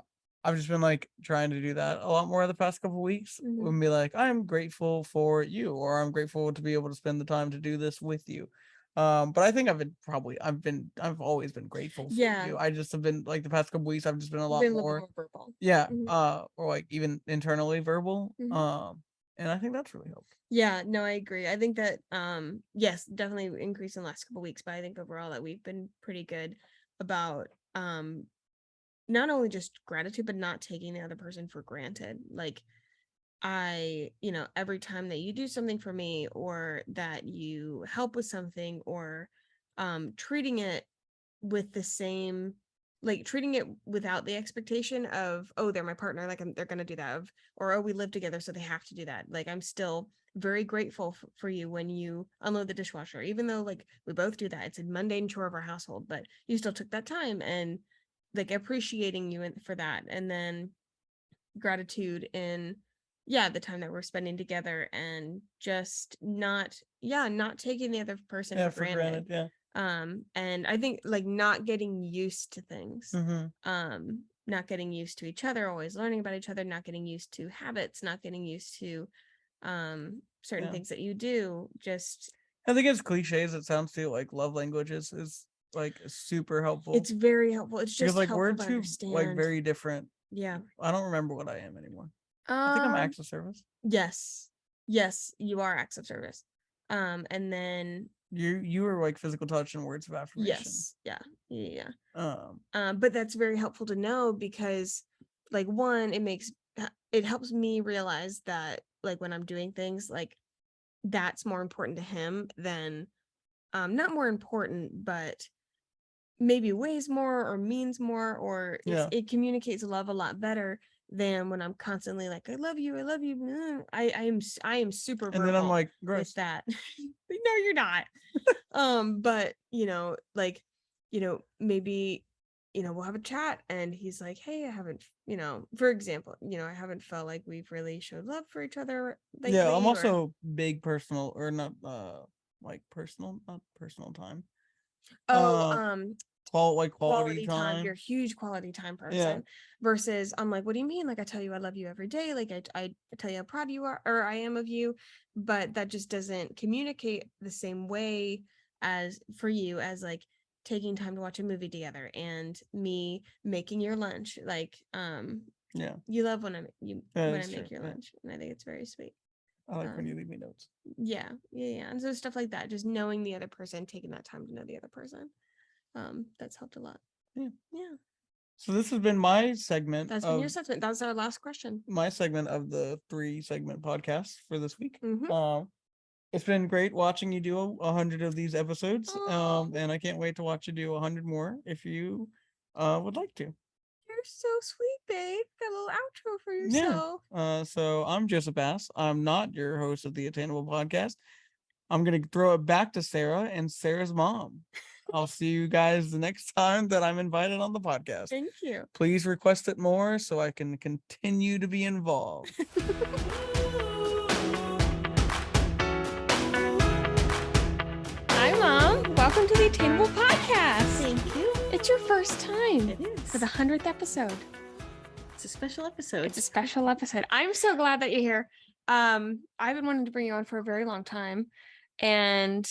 I've just been like trying to do that a lot more the past couple weeks, and be like, I'm grateful for you, or I'm grateful to be able to spend the time to do this with you. But I think I've always been grateful for Yeah. you. I just have been like the past couple weeks I've just been a lot Been a little more bit more verbal. yeah, or like even internally verbal. Mhm. And I think that's really helped. Yeah, no, I agree. I think that yes, definitely increase in the last couple weeks, but I think overall that we've been pretty good about not only just gratitude, but not taking the other person for granted. Like every time that you do something for me, or that you help with something, or treating it with the same, like treating it without the expectation of, oh, they're my partner, like they're gonna do that, or oh, we live together so they have to do that. Like I'm still very grateful for you when you unload the dishwasher, even though like we both do that. It's a mundane chore of our household, but you still took that time, and like appreciating you for that. And then gratitude in the time that we're spending together, and just not taking the other person for granted. Yeah. And I think like not getting used to things, Mm-hmm. not getting used to each other, always learning about each other, not getting used to habits, not getting used to certain things that you do. Just I think as cliche as it sounds too, like love languages is like super helpful. It's very helpful. It's Because just like we're helpful to two like understand. very different. Yeah. I don't remember what I am anymore. I think I'm acts of service. Yes, you are acts of service. And then You were like physical touch and words of affirmation. yes, yeah. But that's very helpful to know, because like one, it helps me realize that like when I'm doing things, like that's more important to him than not more important, but maybe weighs more or means more, or it communicates love a lot better than when I'm constantly like, I love you. I am super verbal. And then I'm like, gross. With that. No, you're not. But like, maybe, we'll have a chat, and he's like, hey, I haven't, for example, I haven't felt like we've really showed love for each other lately. Yeah, I'm also big personal, or not like personal, not personal time. Quality time. You're a huge quality time person. Versus I'm like, what do you mean? Like I tell you I love you every day. Like I tell you how proud you are, or I am of you, but that just doesn't communicate the same way as for you as like taking time to watch a movie together, and me making your lunch. Like you love when I make your lunch, and I think it's very sweet. I like when you leave me notes. Yeah. And so stuff like that, just knowing the other person, taking that time to know the other person. That's helped a lot. Yeah. So this has been my segment. That's been your segment. That's our last question. My segment of the 3-segment podcast for this week. It's been great watching you do 100 of these episodes. And I can't wait to watch you do 100 more if you would like to. You're so sweet, babe. Got a little outro for yourself. So I'm Joseph Baus. I'm not your host of the Attainable Podcast. I'm gonna throw it back to Sarah and Sarah's mom. I'll see you guys the next time that I'm invited on the podcast. Thank you. Please request it more so I can continue to be involved. Hi, Mom. Welcome to the Attainable Podcast. Thank you. It's your first time. It is. For the 100th episode. It's a special episode. It's a special episode. I'm so glad that you're here. I've been wanting to bring you on for a very long time. And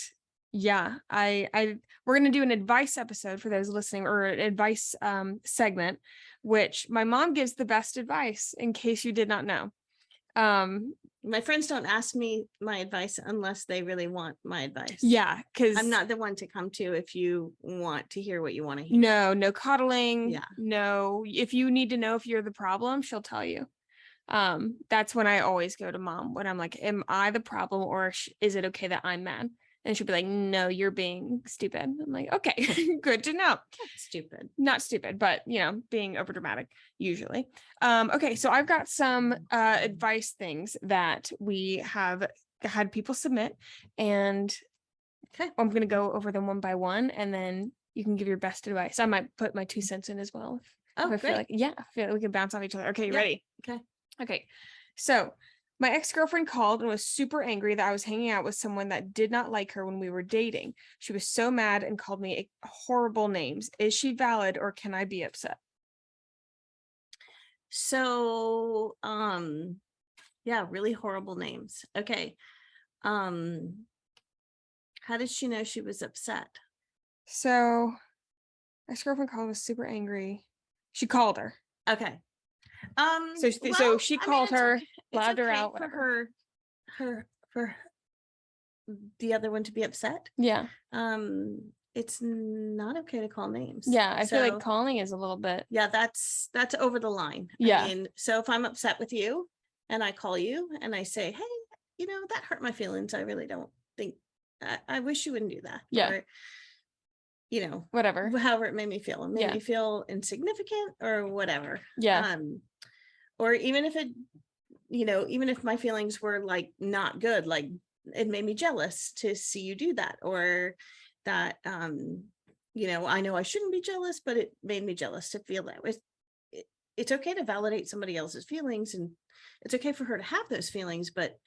yeah, we're going to do an advice episode for those listening, or an advice segment, which my mom gives the best advice, in case you did not know. My friends don't ask me my advice unless they really want my advice. Yeah, because I'm not the one to come to if you want to hear what you want to hear. No coddling. Yeah. No, if you need to know if you're the problem, she'll tell you. That's when I always go to Mom, when I'm like, am I the problem, or is it okay that I'm mad? And she'll be like, no, you're being stupid. I'm like, okay, good to know. Not stupid, but being over dramatic usually. Okay, so I've got some advice things that we have had people submit, and Okay. I'm going to go over them one by one, and then you can give your best advice. I might put my 2 cents in as well. Oh, I feel great. like, I feel like we can bounce off each other. Okay, you Yeah. ready? Okay. So my ex-girlfriend called and was super angry that I was hanging out with someone that did not like her when we were dating. She was so mad and called me horrible names. Is she valid, or can I be upset? So, yeah, really horrible names. Okay. How did she know she was upset? So ex-girlfriend called, was super angry. She called her. Okay. So she called her, blabbed her out, for whatever. for the other one to be upset. Yeah. It's not okay to call names. Yeah, I feel like So, calling is a little bit. yeah, that's over the line. Yeah. I mean, so if I'm upset with you and I call you and I say, hey, that hurt my feelings. I really don't think, I wish you wouldn't do that. Yeah. Or, Whatever. however it made me feel. It made Yeah. me feel insignificant or whatever. Yeah. Or even if it, even if my feelings were like not good, like it made me jealous to see you do that, or that, I know I shouldn't be jealous, but it made me jealous to feel that way. It's okay to validate somebody else's feelings, and it's okay for her to have those feelings, but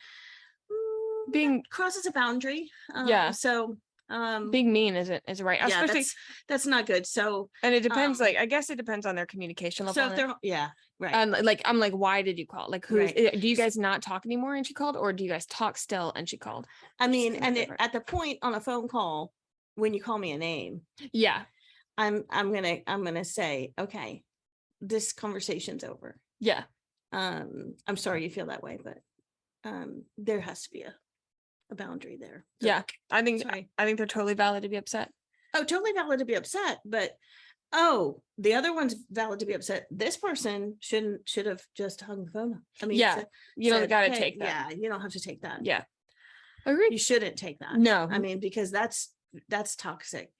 Being that crosses a boundary. Yeah. So being mean isn't right. yeah, Especially, that's not good. So, and it depends, like, I guess it depends on their communication level. so if they're, yeah, right. And like, I'm like, why did you call? Like, who's, Right. do you guys not talk anymore and she called, or do you guys talk still and she called? I mean, kinda and different. at the point on a phone call, when you call me a name, Yeah. I'm gonna say, okay, this conversation's over. Yeah. I'm sorry you feel that way, but there has to be a boundary there. So, Yeah. I think sorry. they're totally valid to be upset. Oh, totally valid to be upset, but the other one's valid to be upset. This person should have just hung the phone up. I mean, Yeah. You don't gotta "Hey," take that. yeah, you don't have to take that. Yeah. Agreed. You shouldn't take that. No. I mean, because that's toxic.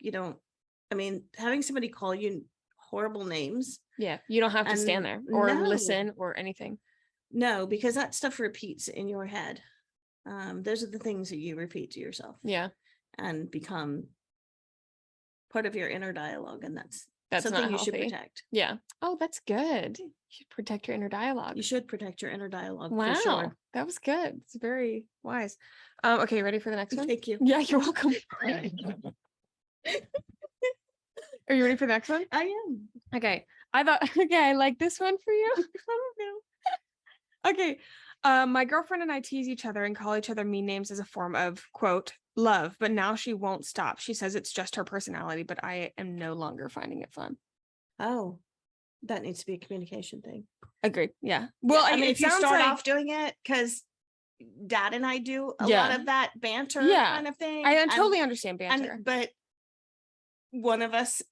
Having somebody call you horrible names. Yeah. You don't have to stand there And or no. listen or anything. No, because that stuff repeats in your head. Those are the things that you repeat to yourself Yeah. and become part of your inner dialogue. And that's Something something you should healthy. protect. Yeah. Oh, that's good. You should protect your inner dialogue. You should protect your inner dialogue. Wow. For sure. That was good. It's very wise. Okay, ready for the next one? Thank you. Yeah, you're welcome. Are you ready for the next one? I am. Okay. I like this one for you. I don't know. Okay. My girlfriend and I tease each other and call each other mean names as a form of, quote, love, but now she won't stop. She says it's just her personality, but I am no longer finding it fun. Oh, that needs to be a communication thing. Agreed. Yeah. Well, I mean, it if you sounds start like, off doing it, because Dad and I do a Yeah. lot of that banter Yeah. kind of thing. I totally understand and banter. but one of us,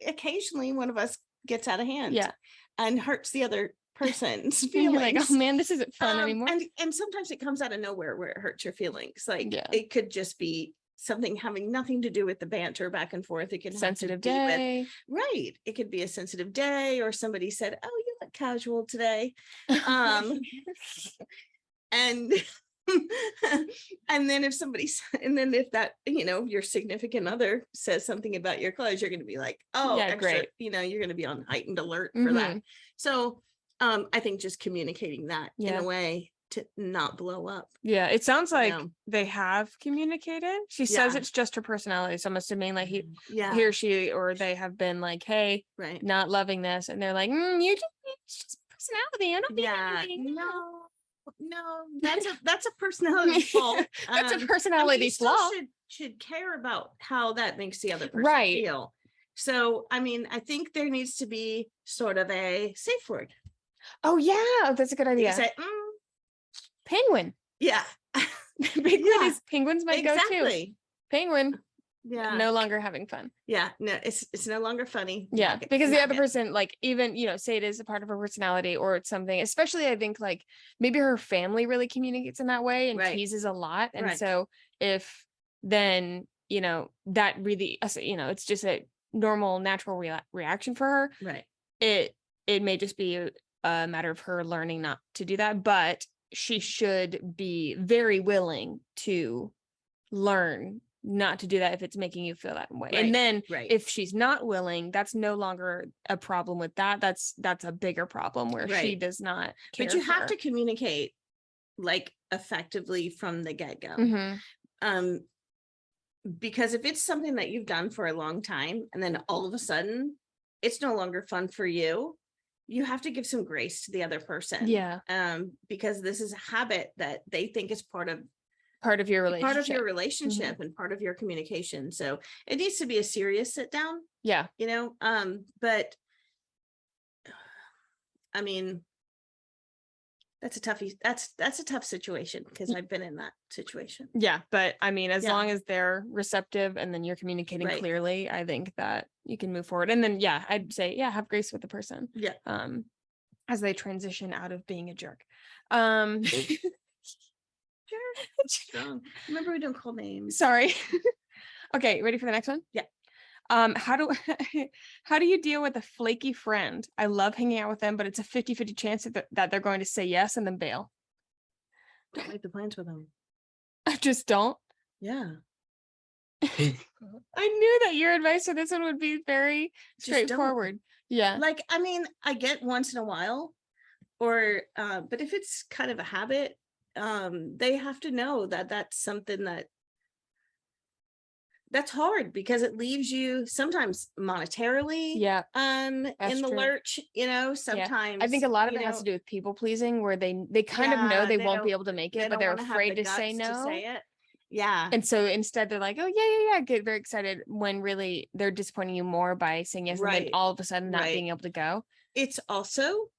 occasionally one of us gets out of hand. Yeah. And hurts the other person's And you're like, feelings. oh man, this isn't fun anymore. And sometimes it comes out of nowhere where it hurts your feelings. Like Yeah. it could just be something having nothing to do with the banter back and forth. It could Sensitive have to do with, day. right. It could be a sensitive day, or somebody said, oh, you look casual today. And and then if if that, your significant other says something about your clothes, you're going to be like, oh, Yeah, extra, great. you're going to be on heightened alert for that. So I think just communicating that in Yeah. a way to not blow up. Yeah, it sounds like know. they have communicated. She says Yeah. it's just her personality. So I'm assuming like he Yeah. or she or they have been like, hey, Right. not loving this. And they're like, it's just personality. I don't think Yeah. anything. No, that's a personality fault. That's a You personality still flaw. should care about how that makes the other person Right. feel. So, I mean, I think there needs to be sort of a safe word. Oh yeah, that's a good You idea. say, Penguin. yeah, Penguins might go too. exactly. Penguin, Yeah, no longer having fun. yeah, no, it's no longer funny. Yeah, Knock it- because the knock other it. person, like, even, say it is a part of her personality or it's something, especially I think like maybe her family really communicates in that way and Right. teases a lot. And Right. so if then, that really, it's just a normal, natural reaction for her, Right. it may just be a matter of her learning not to do that. But she should be very willing to learn not to do that if it's making you feel that way. Right, And then right. if she's not willing, that's no longer a problem with that. That's a bigger problem where she Right. does not care. But you for have her. to communicate like effectively from the get-go. Mhm. Because if it's something that you've done for a long time and then all of a sudden it's no longer fun for you, you have to give some grace to the other person. Yeah. Because this is a habit that they think is part of your relationship. and part of your communication. So it needs to be a serious sit down, Yeah. But I mean, that's a toughie. That's a tough situation because I've been in that situation. Yeah. But I mean, as Yeah. long as they're receptive and then you're communicating Right. clearly, I think that you can move forward. And then, yeah, I'd say, yeah, have grace with the person. Yeah. As they transition out of being a jerk. Strong. Remember, we don't call names. Sorry. Okay, ready for the next one? Yeah. How do you deal with a flaky friend? I love hanging out with them, but it's a 50-50 chance that they're going to say yes and then bail. Don't make the plans with them. I just don't. Yeah. I knew that your advice for this one would be very Just don't. straightforward. Yeah. Like, I mean, I get once in a while, or but if it's kind of a habit, they have to know that that's something that's hard because it leaves you sometimes monetarily Yeah. in the true. lurch, sometimes. I think a lot of it has to do with people pleasing, where they kind of know they won't be able to make it, but they're afraid to say no. Yeah. And so instead they're like, oh yeah, get very excited when really they're disappointing you more by saying yes, and then Right. all of a sudden not Right. being able to go. It's also,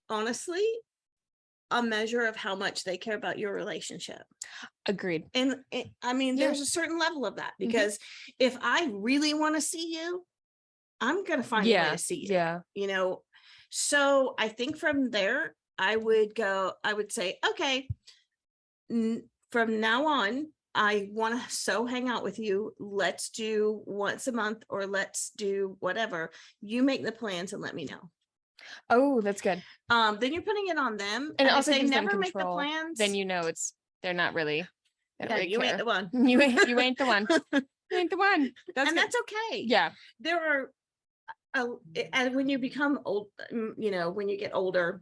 honestly, a measure of how much they care about your relationship. Agreed. And I mean, Yeah. there's a certain level of that, because if I really want to see you, I'm going to find a way to see you, Yeah. So I think from there, I would say, okay, from now on, I want to hang out with you. Let's do once a month, or let's do whatever. You make the plans and let me know. Oh, that's good. Then you're putting it on them, And if also they gives them never make the control. plans, Then they're not really. They don't really you care. ain't the one. You ain't the one. You ain't the one. And that's okay. Yeah. There are, and when you become old, when you get older,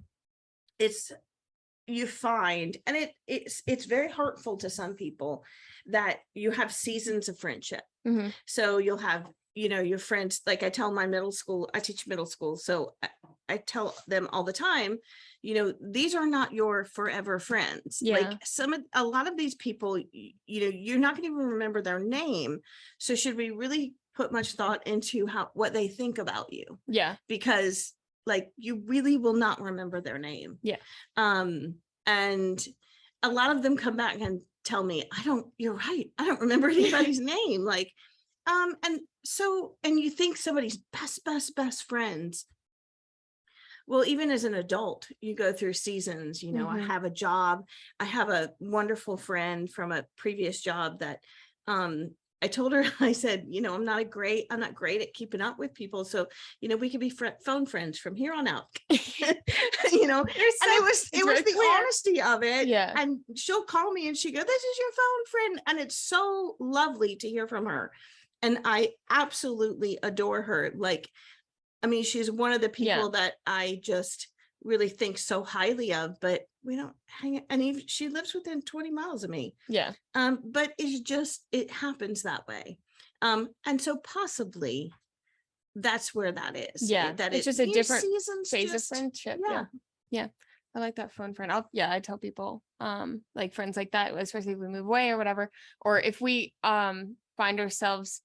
you find, and it's very hurtful to some people, that you have seasons of friendship. Mhm. So you'll have, your friends, like I tell I teach middle school. So I tell them all the time, these are not your forever friends. Yeah. Like a lot of these people, you're not going to even remember their name. So should we really put much thought into what they think about you? Yeah. Because like, you really will not remember their name. Yeah. And a lot of them come back and tell me, you're right, I don't remember anybody's name. Like, and you think somebody's best friends. Well, even as an adult, you go through seasons, I have a job. I have a wonderful friend from a previous job that, I told her, I said, I'm not great at keeping up with people. So, we could be phone friends from here on out, and it was the honesty of it. Yeah. And she'll call me and she go, this is your phone friend. And it's so lovely to hear from her. And I absolutely adore her. Like, I mean, she's one of the people that I just really think so highly of, but we don't hang, and even she lives within 20 miles of me. Yeah. But it happens that way. And so possibly that's where that is. Yeah. That it's just a different seasons phase of friendship. Yeah. I like that phone friend. I tell people, like friends like that, especially if we move away or whatever, or if we find ourselves,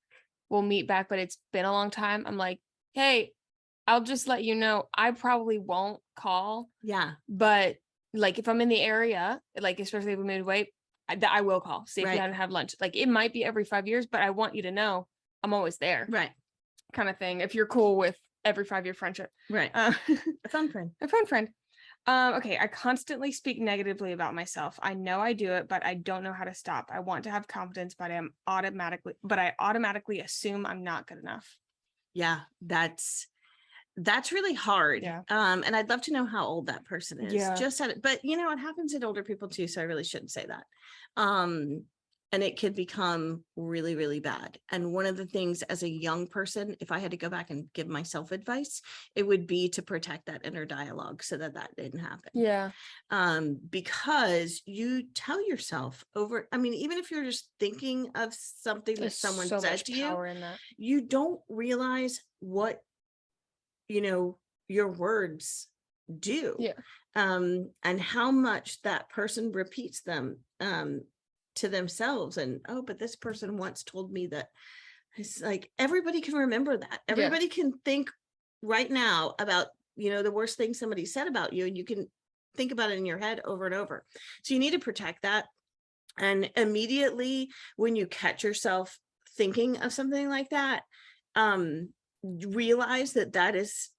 we'll meet back, but it's been a long time. I'm like, hey, I'll just let you know, I probably won't call. Yeah. But like, if I'm in the area, like, especially if we moved away, I will call, see if we hadn't have lunch. Like, it might be every 5 years, but I want you to know I'm always there. Right. Kind of thing. If you're cool with every 5-year friendship. Right. A phone friend. A phone friend. Okay. I constantly speak negatively about myself. I know I do it, but I don't know how to stop. I want to have confidence, but I automatically assume I'm not good enough. Yeah. That's that's really hard. Yeah. And I'd love to know how old that person is. Yeah. Just at it, but it happens at older people too. So I really shouldn't say that. And it could become really, really bad. And one of the things as a young person, if I had to go back and give myself advice, it would be to protect that inner dialogue so that didn't happen. Yeah. Because you tell yourself even if you're just thinking of something that someone said to you, in that. you don't realize what, your words do. Yeah. And how much that person repeats them, to themselves. And, but this person once told me that. It's like, everybody can remember that. Everybody can think right now about, the worst thing somebody said about you, and you can think about it in your head over and over. So you need to protect that. And immediately when you catch yourself thinking of something like that, realize that is,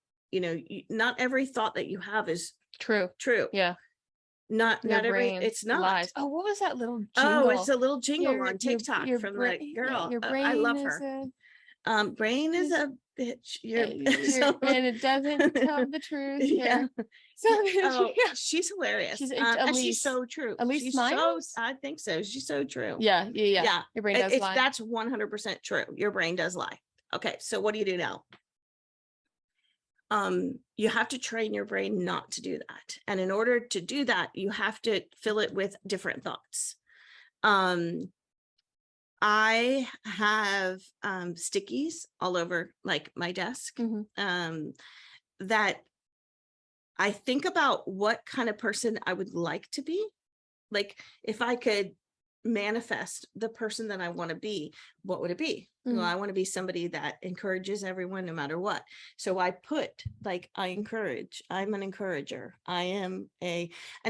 not every thought that you have is true. Yeah. Not every, it's not. Lies. Oh, what was that little jingle? Oh, it's a little jingle on TikTok from that girl. Your brain I love her. Brain is a bitch. And it doesn't tell the truth. Yeah. So she's hilarious. And she's so true. Elise Myers? I think so. She's so true. Yeah. Your brain does lie. That's 100% true. Your brain does lie. Okay, so what do you do now? You have to train your brain not to do that. And in order to do that, you have to fill it with different thoughts. I have stickies all over like my desk, that I think about what kind of person I would like to be. Like, if I could manifest the person that I want to be, what would it be? Well, I want to be somebody that encourages everyone no matter what. So I put like, I encourage, I'm an encourager. And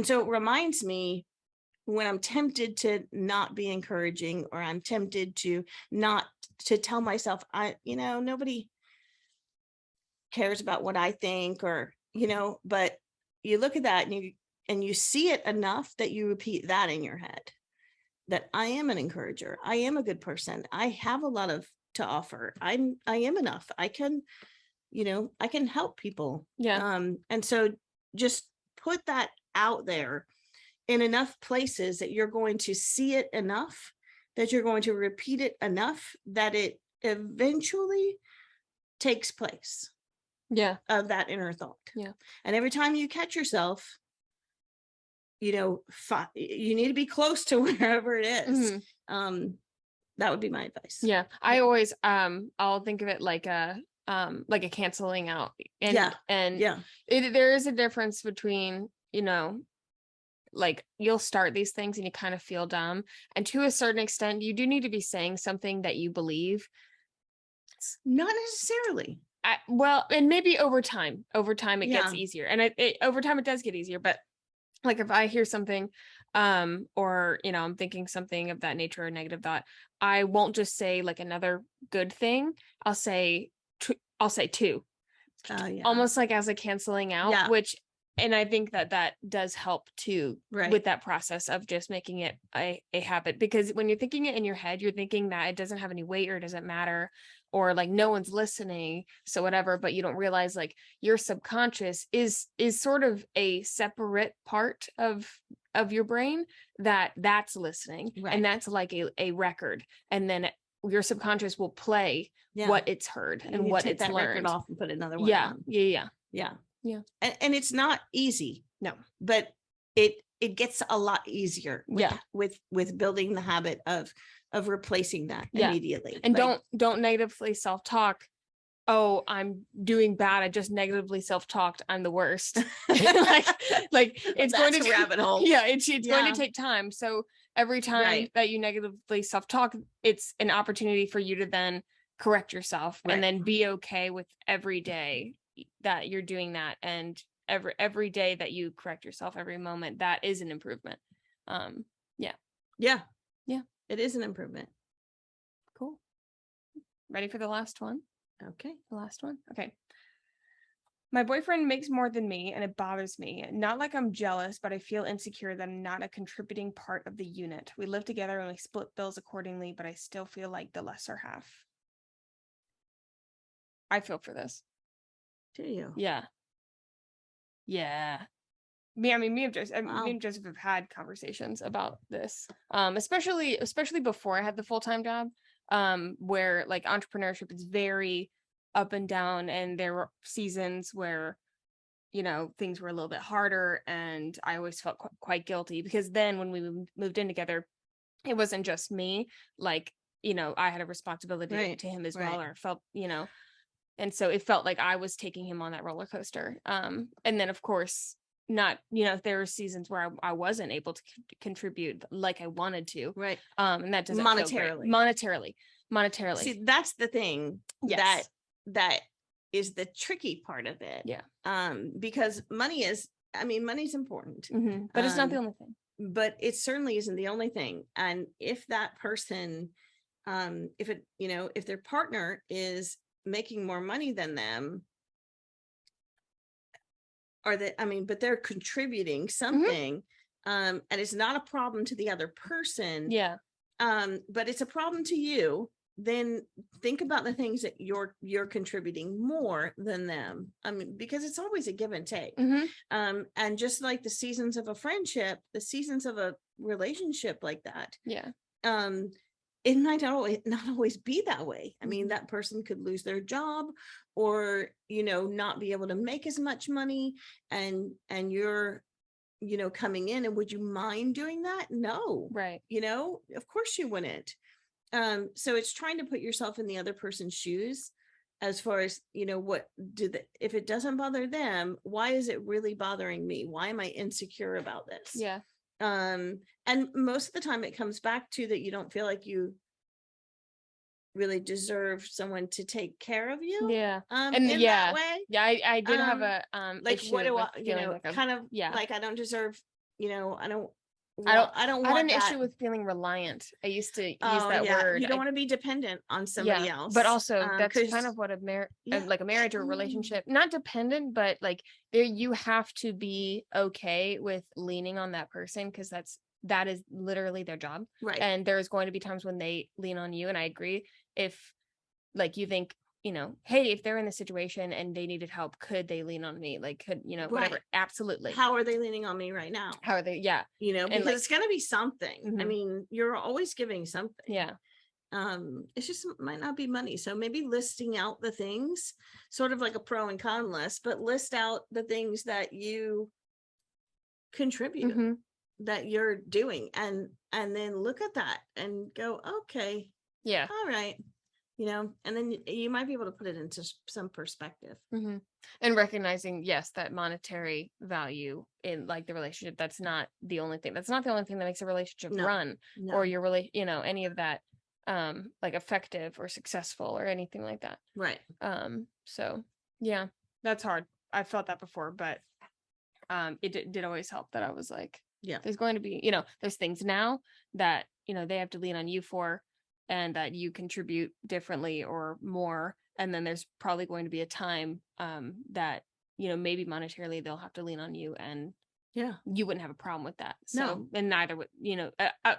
so it reminds me when I'm tempted to not be encouraging, or I'm tempted to not to tell myself, nobody cares about what I think, or, but you look at that and you see it enough that you repeat that in your head. That I am an encourager. I am a good person. I have a lot to offer. I am enough. I can help people. Yeah. And so just put that out there in enough places that you're going to see it enough, that you're going to repeat it enough that it eventually takes place. Yeah. Of that inner thought. Yeah. And every time you catch yourself, you need to be close to wherever it is. That would be my advice. Yeah. I always I'll think of it like a canceling out. And there is a difference between, like, you'll start these things and you kind of feel dumb, and to a certain extent you do need to be saying something that you believe. Not necessarily. And maybe over time it gets easier, and over time it does get easier, but like if I hear something, or, I'm thinking something of that nature, or negative thought, I won't just say like another good thing. I'll say two, almost like as a canceling out, and I think that does help too, with that process of just making it a habit, because when you're thinking it in your head, you're thinking that it doesn't have any weight, or it doesn't matter, or like no one's listening, so whatever, but you don't realize like your subconscious is sort of a separate part of your brain that's listening, and that's like a record, and then your subconscious will play what it's heard and what it's learned. Record off and put another one on. Yeah. And it's not easy. No, but it gets a lot easier with building the habit of replacing that immediately. And don't negatively self-talk. Oh, I'm doing bad. I just negatively self-talked. I'm the worst. like it's going to rabbit hole. Yeah. It's going to take time. So every time that you negatively self-talk, it's an opportunity for you to then correct yourself, and then be okay with every day that you're doing that. And every day that you correct yourself, every moment, that is an improvement. It is an improvement. Cool. Ready for the last one? Okay. The last one. Okay. My boyfriend makes more than me, and it bothers me. Not like I'm jealous, but I feel insecure that I'm not a contributing part of the unit. We live together and we split bills accordingly, but I still feel like the lesser half. I feel for this. Do you? Yeah. Me and Joseph have had conversations about this, especially before I had the full-time job, where like entrepreneurship is very up and down, and there were seasons where, you know, things were a little bit harder, and I always felt quite guilty, because then when we moved in together, it wasn't just me, like, you know, I had a responsibility to him as well, or felt, you know, and so it felt like I was taking him on that roller coaster. And then of course, not, you know, there were seasons where I wasn't able to contribute like I wanted to. Right. And that doesn't monetarily. Monetarily. See, that's the thing. Yes. that is the tricky part of it. Yeah. Because money's important. Mm-hmm. But it's not the only thing. But it certainly isn't the only thing. And if that person, if their partner is making more money than them, but they're contributing something, and it's not a problem to the other person. Yeah. But it's a problem to you, then think about the things that you're contributing more than them. I mean, because it's always a give and take. Mm-hmm. And just like the seasons of a friendship, the seasons of a relationship like that. Yeah. It might not always be that way. I mean, that person could lose their job, or, you know, not be able to make as much money, and you're, you know, coming in, and would you mind doing that? No. Right. You know, of course you wouldn't. So it's trying to put yourself in the other person's shoes, as far as, you know, if it doesn't bother them, why is it really bothering me? Why am I insecure about this? Yeah. And most of the time it comes back to that you don't feel like you really deserve someone to take care of you. Yeah. And in that way. Yeah, I did have a like, issue what do I, with you know, like kind of, yeah, like, I don't deserve, you know, I don't I want had an that. issue with feeling reliant. I used to use that word. You don't want to be dependent on somebody else. But also that's kind of what like a marriage or a relationship, not dependent, but like there, you have to be okay with leaning on that person, because that is literally their job. Right. And there's going to be times when they lean on you. And I agree, if like you think, you know, hey, if they're in the situation and they needed help, could they lean on me? Like, could, you know, whatever. Absolutely. How are they leaning on me right now? How are they? Yeah. You know, because it's going to be something. Mm-hmm. I mean, you're always giving something. Yeah. It's just might not be money. So maybe listing out the things, sort of like a pro and con list, but list out the things that you contribute, that you're doing, and then look at that and go, okay, yeah, all right, you know, and then you might be able to put it into some perspective. And recognizing, yes, that monetary value in like the relationship, that's not the only thing that makes a relationship run, or your you know, any of that like effective or successful or anything like that. Right. So yeah, that's hard. I've felt that before, but it did always help that I was like, yeah, there's going to be, you know, there's things now that, you know, they have to lean on you for, and that you contribute differently or more. And then there's probably going to be a time that, you know, maybe monetarily they'll have to lean on you, and yeah, you wouldn't have a problem with that. So, no. And neither would, you know,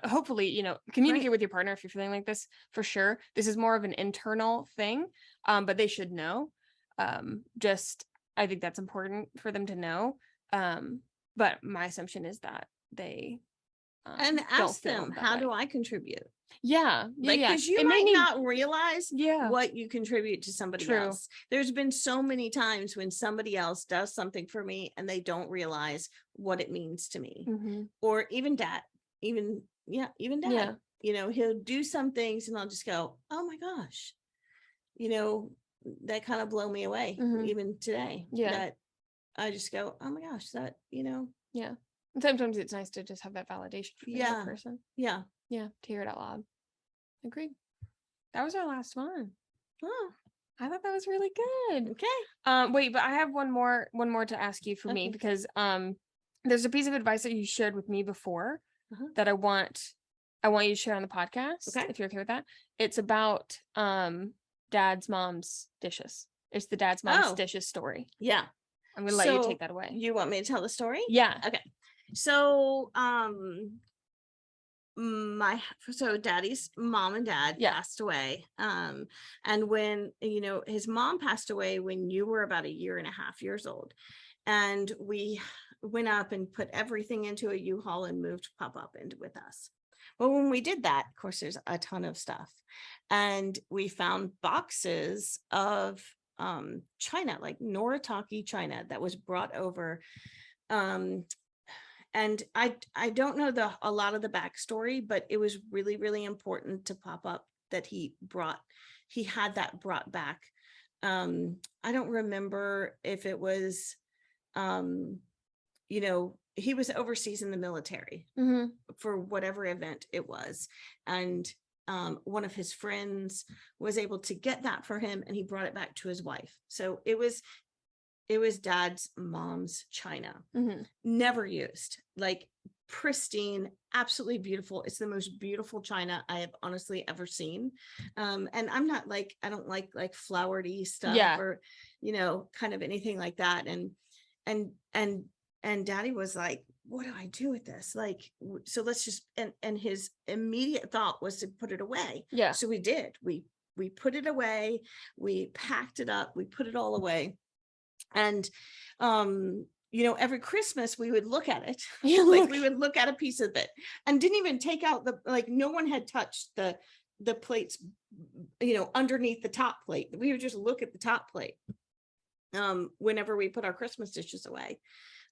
hopefully, you know, communicate with your partner if you're feeling like this, for sure. This is more of an internal thing, but they should know. I think that's important for them to know. But my assumption is that they and ask them, how do I contribute? Yeah. Like, because you might not realize what you contribute to somebody else. There's been so many times when somebody else does something for me and they don't realize what it means to me. Or even dad, even dad, you know, he'll do some things and I'll just go, oh my gosh, you know, that kind of blow me away even today. That I just go, oh my gosh, that, you know. Yeah. And sometimes it's nice to just have that validation from the other person. Yeah. Yeah. To hear it out loud. Agreed. That was our last one. Oh, I thought that was really good. Okay. Wait, but I have one more to ask you for me, because there's a piece of advice that you shared with me before that I want you to share on the podcast. Okay. If you're okay with that. It's about dad's mom's dishes. It's the dad's mom's dishes story. Yeah. I'm going to let you take that away. You want me to tell the story? Yeah. Okay. So, so daddy's mom and dad passed away. And when, his mom passed away when you were about 1.5 years old, and we went up and put everything into a U-Haul and moved Pop in with us. Well, when we did that, of course, there's a ton of stuff, and we found boxes of china, like Noritake china, that was brought over. And I don't know a lot of the backstory, but it was really, really important to Pop that he had that brought back. I don't remember if it was, he was overseas in the military for whatever event it was. And one of his friends was able to get that for him, and he brought it back to his wife. So it was dad's mom's china, never used, like pristine, absolutely beautiful. It's the most beautiful china I have honestly ever seen. And I'm not like, I don't like flowery stuff or, kind of anything like that. And daddy was like, what do I do with this? Like, so let's just, and his immediate thought was to put it away. Yeah. So we did, we put it away, we packed it up, we put it all away. And, every Christmas we would look at it, we would look at a piece of it, and didn't even take out no one had touched the plates, underneath the top plate. We would just look at the top plate, whenever we put our Christmas dishes away.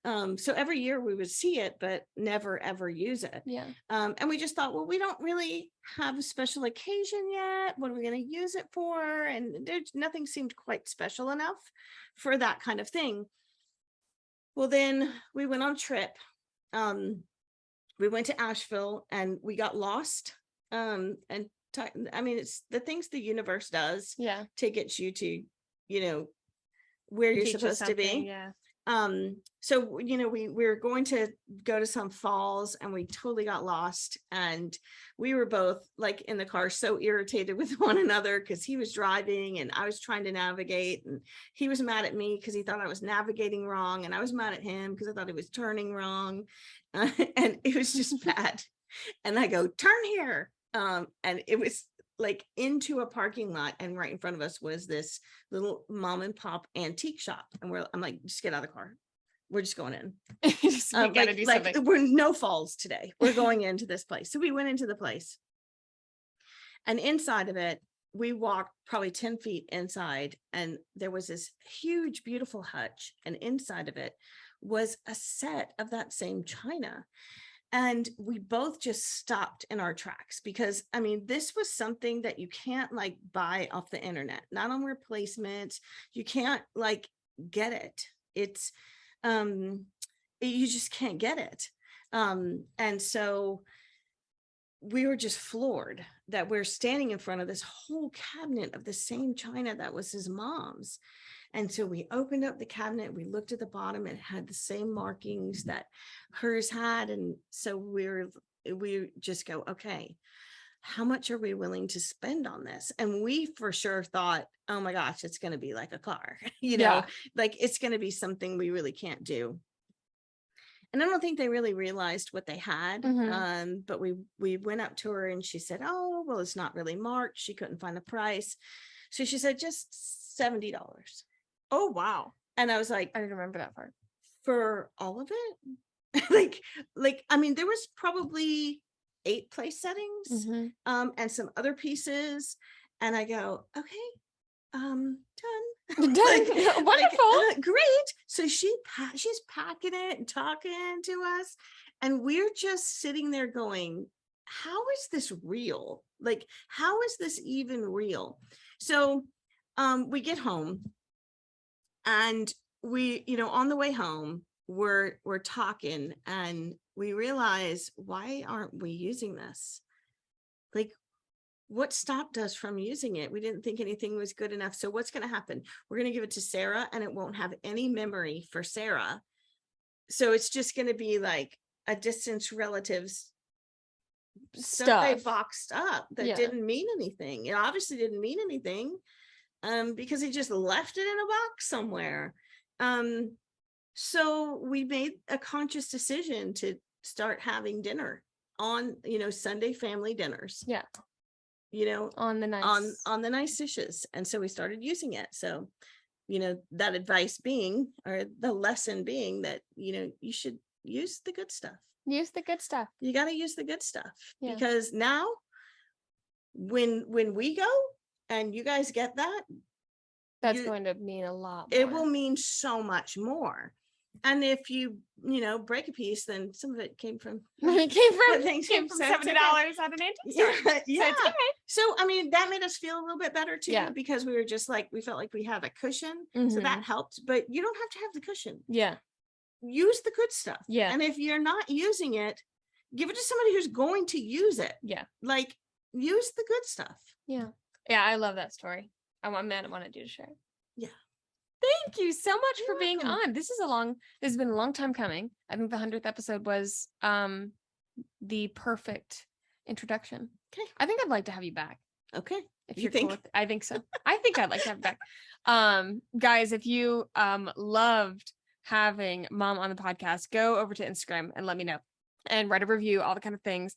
So every year we would see it, but never, ever use it. Yeah. And we just thought, well, we don't really have a special occasion yet. What are we going to use it for? And nothing seemed quite special enough for that kind of thing. Well, then we went on a trip. We went to Asheville and we got lost. It's the things the universe does to get you to, where you're supposed to be. Yeah. So, we were going to go to some falls, and we totally got lost, and we were both like in the car so irritated with one another because he was driving and I was trying to navigate, and he was mad at me because he thought I was navigating wrong, and I was mad at him because I thought he was turning wrong. And it was just bad. And I go, turn here. And it was like into a parking lot, and right in front of us was this little mom and pop antique shop, and I'm like, just get out of the car, we're just going in. We're no falls today, we're going into this place. So we went into the place, and inside of it, we walked probably 10 feet inside, and there was this huge, beautiful hutch, and inside of it was a set of that same china. And we both just stopped in our tracks because, this was something that you can't buy off the internet, not on replacement. You can't get it. It's, you just can't get it. And so we were just floored that we're standing in front of this whole cabinet of the same china that was his mom's. And so we opened up the cabinet, we looked at the bottom, and it had the same markings that hers had. And so we just go, okay, how much are we willing to spend on this? And we for sure thought, oh my gosh, it's going to be like a car, it's going to be something we really can't do. And I don't think they really realized what they had. But we went up to her, and she said, oh, well, it's not really marked. She couldn't find the price. So she said, just $70. Oh, wow. And I was like, I didn't remember that part. For all of it? There was probably 8 place settings, and some other pieces. And I go, okay, done. Wonderful. Great. So she's packing it and talking to us, and we're just sitting there going, how is this real? How is this even real? So we get home, and we, on the way home, we're talking, and we realize, why aren't we using this? What stopped us from using it? We didn't think anything was good enough. So what's going to happen? We're going to give it to Sarah, and it won't have any memory for Sarah. So it's just going to be like a distant relative's stuff they boxed up that didn't mean anything. It obviously didn't mean anything. Because he just left it in a box somewhere. So we made a conscious decision to start having dinner on, Sunday family dinners, Yeah. on the nice on the nice dishes. And so we started using it. So, that advice being, or the lesson being that, you should use the good stuff. Use the good stuff. You got to use the good stuff, Yeah. because now when we go and you guys get that, that's going to mean a lot more. It will mean so much more. And if you break a piece, then some of it came from $70 at an antique store. Yeah. So, so I mean, that made us feel a little bit better too, Yeah. because we were just like, we felt like we had a cushion. So Mhm. that helped. But you don't have to have the cushion. Yeah. Use the good stuff. Yeah. And if you're not using it, give it to somebody who's going to use it. Yeah. Like, use the good stuff. Yeah. Yeah. I love that story. I wanted you to share it. Yeah. Thank you so much You're for being welcome. on. This has been a long time coming. I think the 100th episode was the perfect introduction. Okay. I think I'd like to have you back. Okay. If You you're think? cool with it. I think so. I think I'd like to have you back. Guys, if you loved having Mom on the podcast, go over to Instagram and let me know, and write a review, all the kind of things.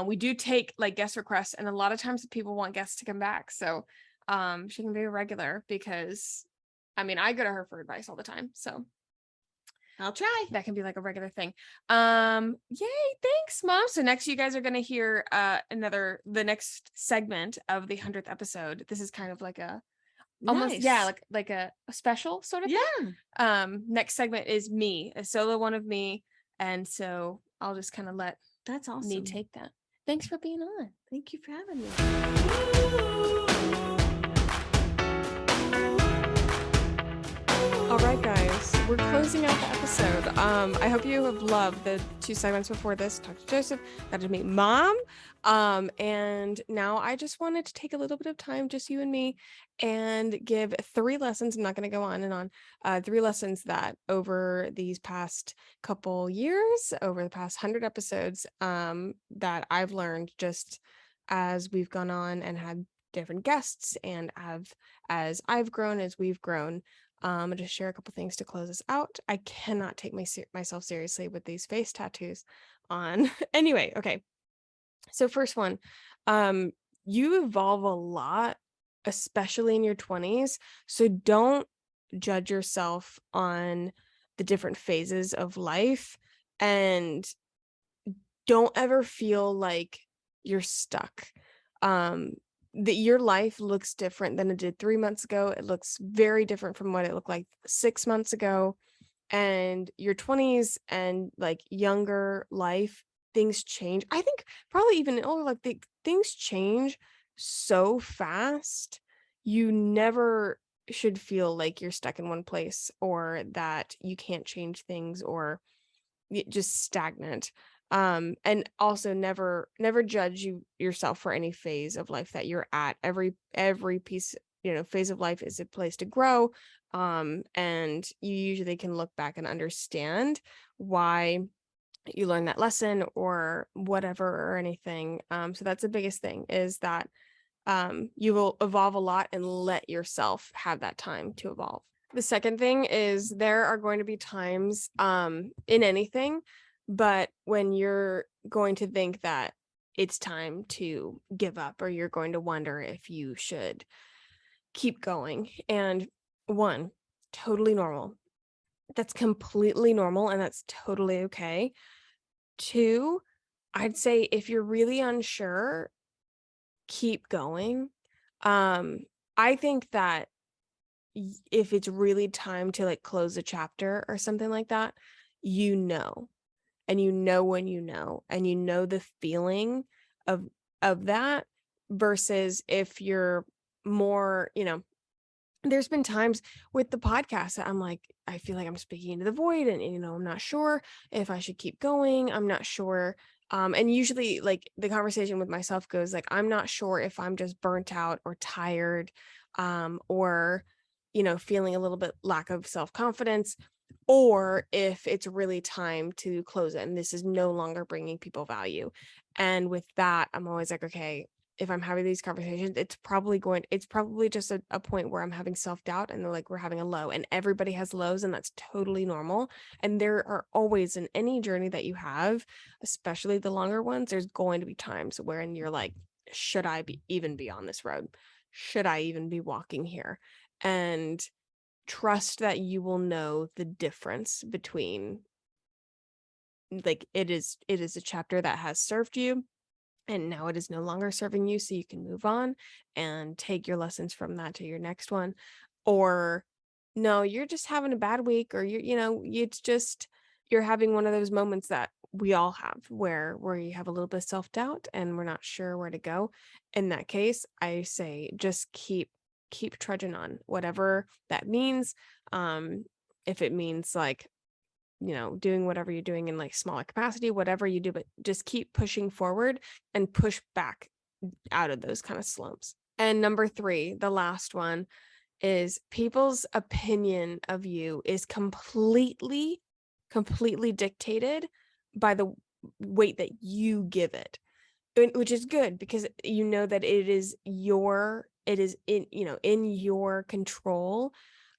We do take like guest requests, and a lot of times people want guests to come back. So she can be a regular, because I mean, I go to her for advice all the time. So I'll try. that can be like a regular thing. Yay. Thanks, Mom. So next you guys are going to hear the next segment of the 100th episode. This is kind of like almost, Nice. yeah, like a special sort of thing. Yeah. Next segment is me, a solo one of me. And so I'll just kind of let That's awesome. me take that. Thanks for being on. Thank you for having me. All right, guys, we're closing out the episode. I hope you have loved the 2 segments before this. Talk to Joseph, got to meet Mom. And now I just wanted to take a little bit of time, just you and me, and give 3 lessons. I'm not going to go on and on. 3 lessons that over these past couple years, over the past 100 episodes, that I've learned just as we've gone on and had different guests, and as I've grown, as we've grown. I'll just share a couple things to close us out. I cannot take myself seriously with these face tattoos on. Anyway, okay. So first one, you evolve a lot, especially in your 20s. So don't judge yourself on the different phases of life, and don't ever feel like you're stuck. That your life looks different than it did 3 months ago. It looks very different from what it looked like 6 months ago. And your 20s and like younger life, things change. I think probably even older, like things change so fast. You never should feel like you're stuck in one place, or that you can't change things, or just stagnant. And also never judge yourself for any phase of life that you're at. Every piece, phase of life is a place to grow. And you usually can look back and understand why you learned that lesson or whatever, or anything. So that's the biggest thing, is that you will evolve a lot, and let yourself have that time to evolve. The second thing is, there are going to be times in anything, but when you're going to think that it's time to give up, or you're going to wonder if you should keep going. And 1, totally normal. That's completely normal, and that's totally okay. 2, I'd say if you're really unsure, keep going. I think that if it's really time to like close a chapter or something like that, and when and the feeling of that, versus if you're more, there's been times with the podcast that I'm like, I feel like I'm speaking into the void, and I'm not sure if I should keep going. I'm not sure. And usually like the conversation with myself goes like, I'm not sure if I'm just burnt out or tired, or, feeling a little bit lack of self-confidence, or if it's really time to close it and this is no longer bringing people value. And with that, I'm always like, okay, if I'm having these conversations, it's probably just a point where I'm having self-doubt, and like we're having a low, and everybody has lows, and that's totally normal. And there are always, in any journey that you have, especially the longer ones, there's going to be times wherein you're like, should I even be on this road? Should I even be walking here? And trust that you will know the difference between, like, it is a chapter that has served you, and now it is no longer serving you, so you can move on and take your lessons from that to your next one. Or no, you're just having a bad week, or it's just, you're having one of those moments that we all have where you have a little bit of self-doubt and we're not sure where to go. In that case, I say just keep trudging on, whatever that means. If it means like, doing whatever you're doing in like smaller capacity, whatever you do, but just keep pushing forward and push back out of those kind of slumps. And number 3, the last one, is people's opinion of you is completely dictated by the weight that you give it, which is good, because you know that it is in your control.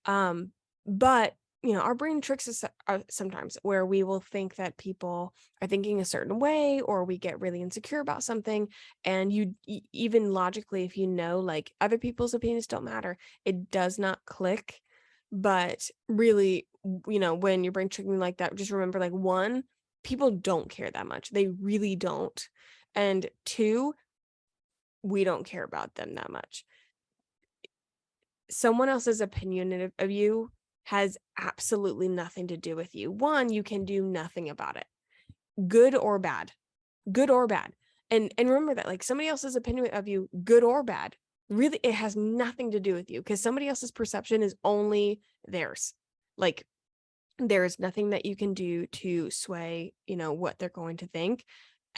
But our brain tricks us sometimes, where we will think that people are thinking a certain way, or we get really insecure about something. And even logically, if like other people's opinions don't matter, it does not click. But really, when your brain tricking like that, just remember, like, 1, people don't care that much. They really don't. And 2, we don't care about them that much. Someone else's opinion of you has absolutely nothing to do with you. 1, you can do nothing about it, good or bad. And remember that, like, somebody else's opinion of you, good or bad, really, it has nothing to do with you, because somebody else's perception is only theirs. Like, there is nothing that you can do to sway, what they're going to think.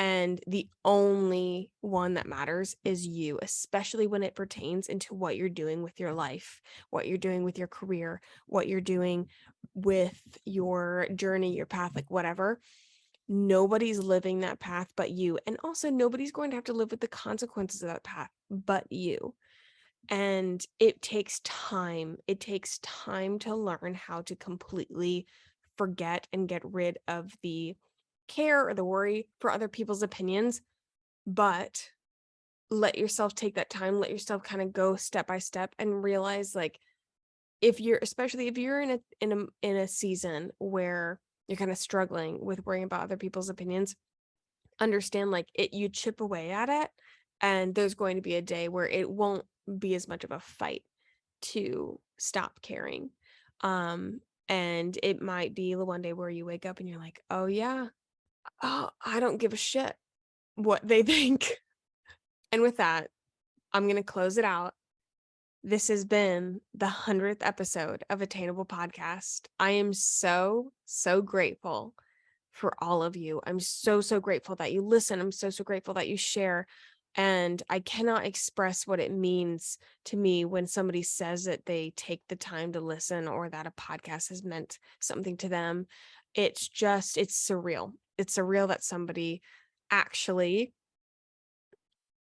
And the only one that matters is you, especially when it pertains into what you're doing with your life, what you're doing with your career, what you're doing with your journey, your path, like whatever. Nobody's living that path but you. And also, nobody's going to have to live with the consequences of that path but you. And it takes time. It takes time to learn how to completely forget and get rid of the care or the worry for other people's opinions. But let yourself take that time, let yourself kind of go step by step, and realize, like, especially if you're in a season where you're kind of struggling with worrying about other people's opinions, understand, like, you chip away at it, and there's going to be a day where it won't be as much of a fight to stop caring. And it might be the one day where you wake up and you're like, oh yeah, I don't give a shit what they think. And with that, I'm going to close it out. This has been the 100th episode of Attainable Podcast. I am so grateful for all of you. I'm so grateful that you listen. I'm so grateful that you share. And I cannot express what it means to me when somebody says that they take the time to listen, or that a podcast has meant something to them. It's surreal. It's surreal that somebody actually,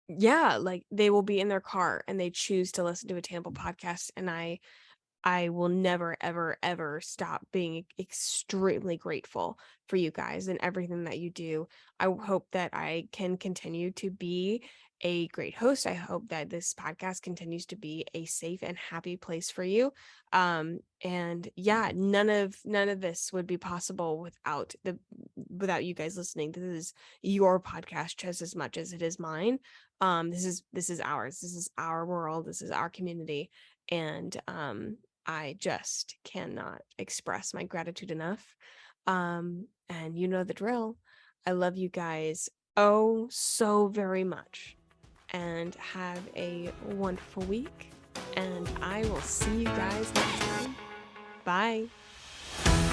like, they will be in their car and they choose to listen to Attainable Podcast. And I will never, ever, ever stop being extremely grateful for you guys and everything that you do. I hope that I can continue to be a great host. I hope that this podcast continues to be a safe and happy place for you. And yeah, none of this would be possible without you guys listening. This is your podcast just as much as it is mine. This is ours. This is our world. This is our community. And I just cannot express my gratitude enough. And you know the drill. I love you guys oh so very much, and have a wonderful week. And I will see you guys next time. Bye.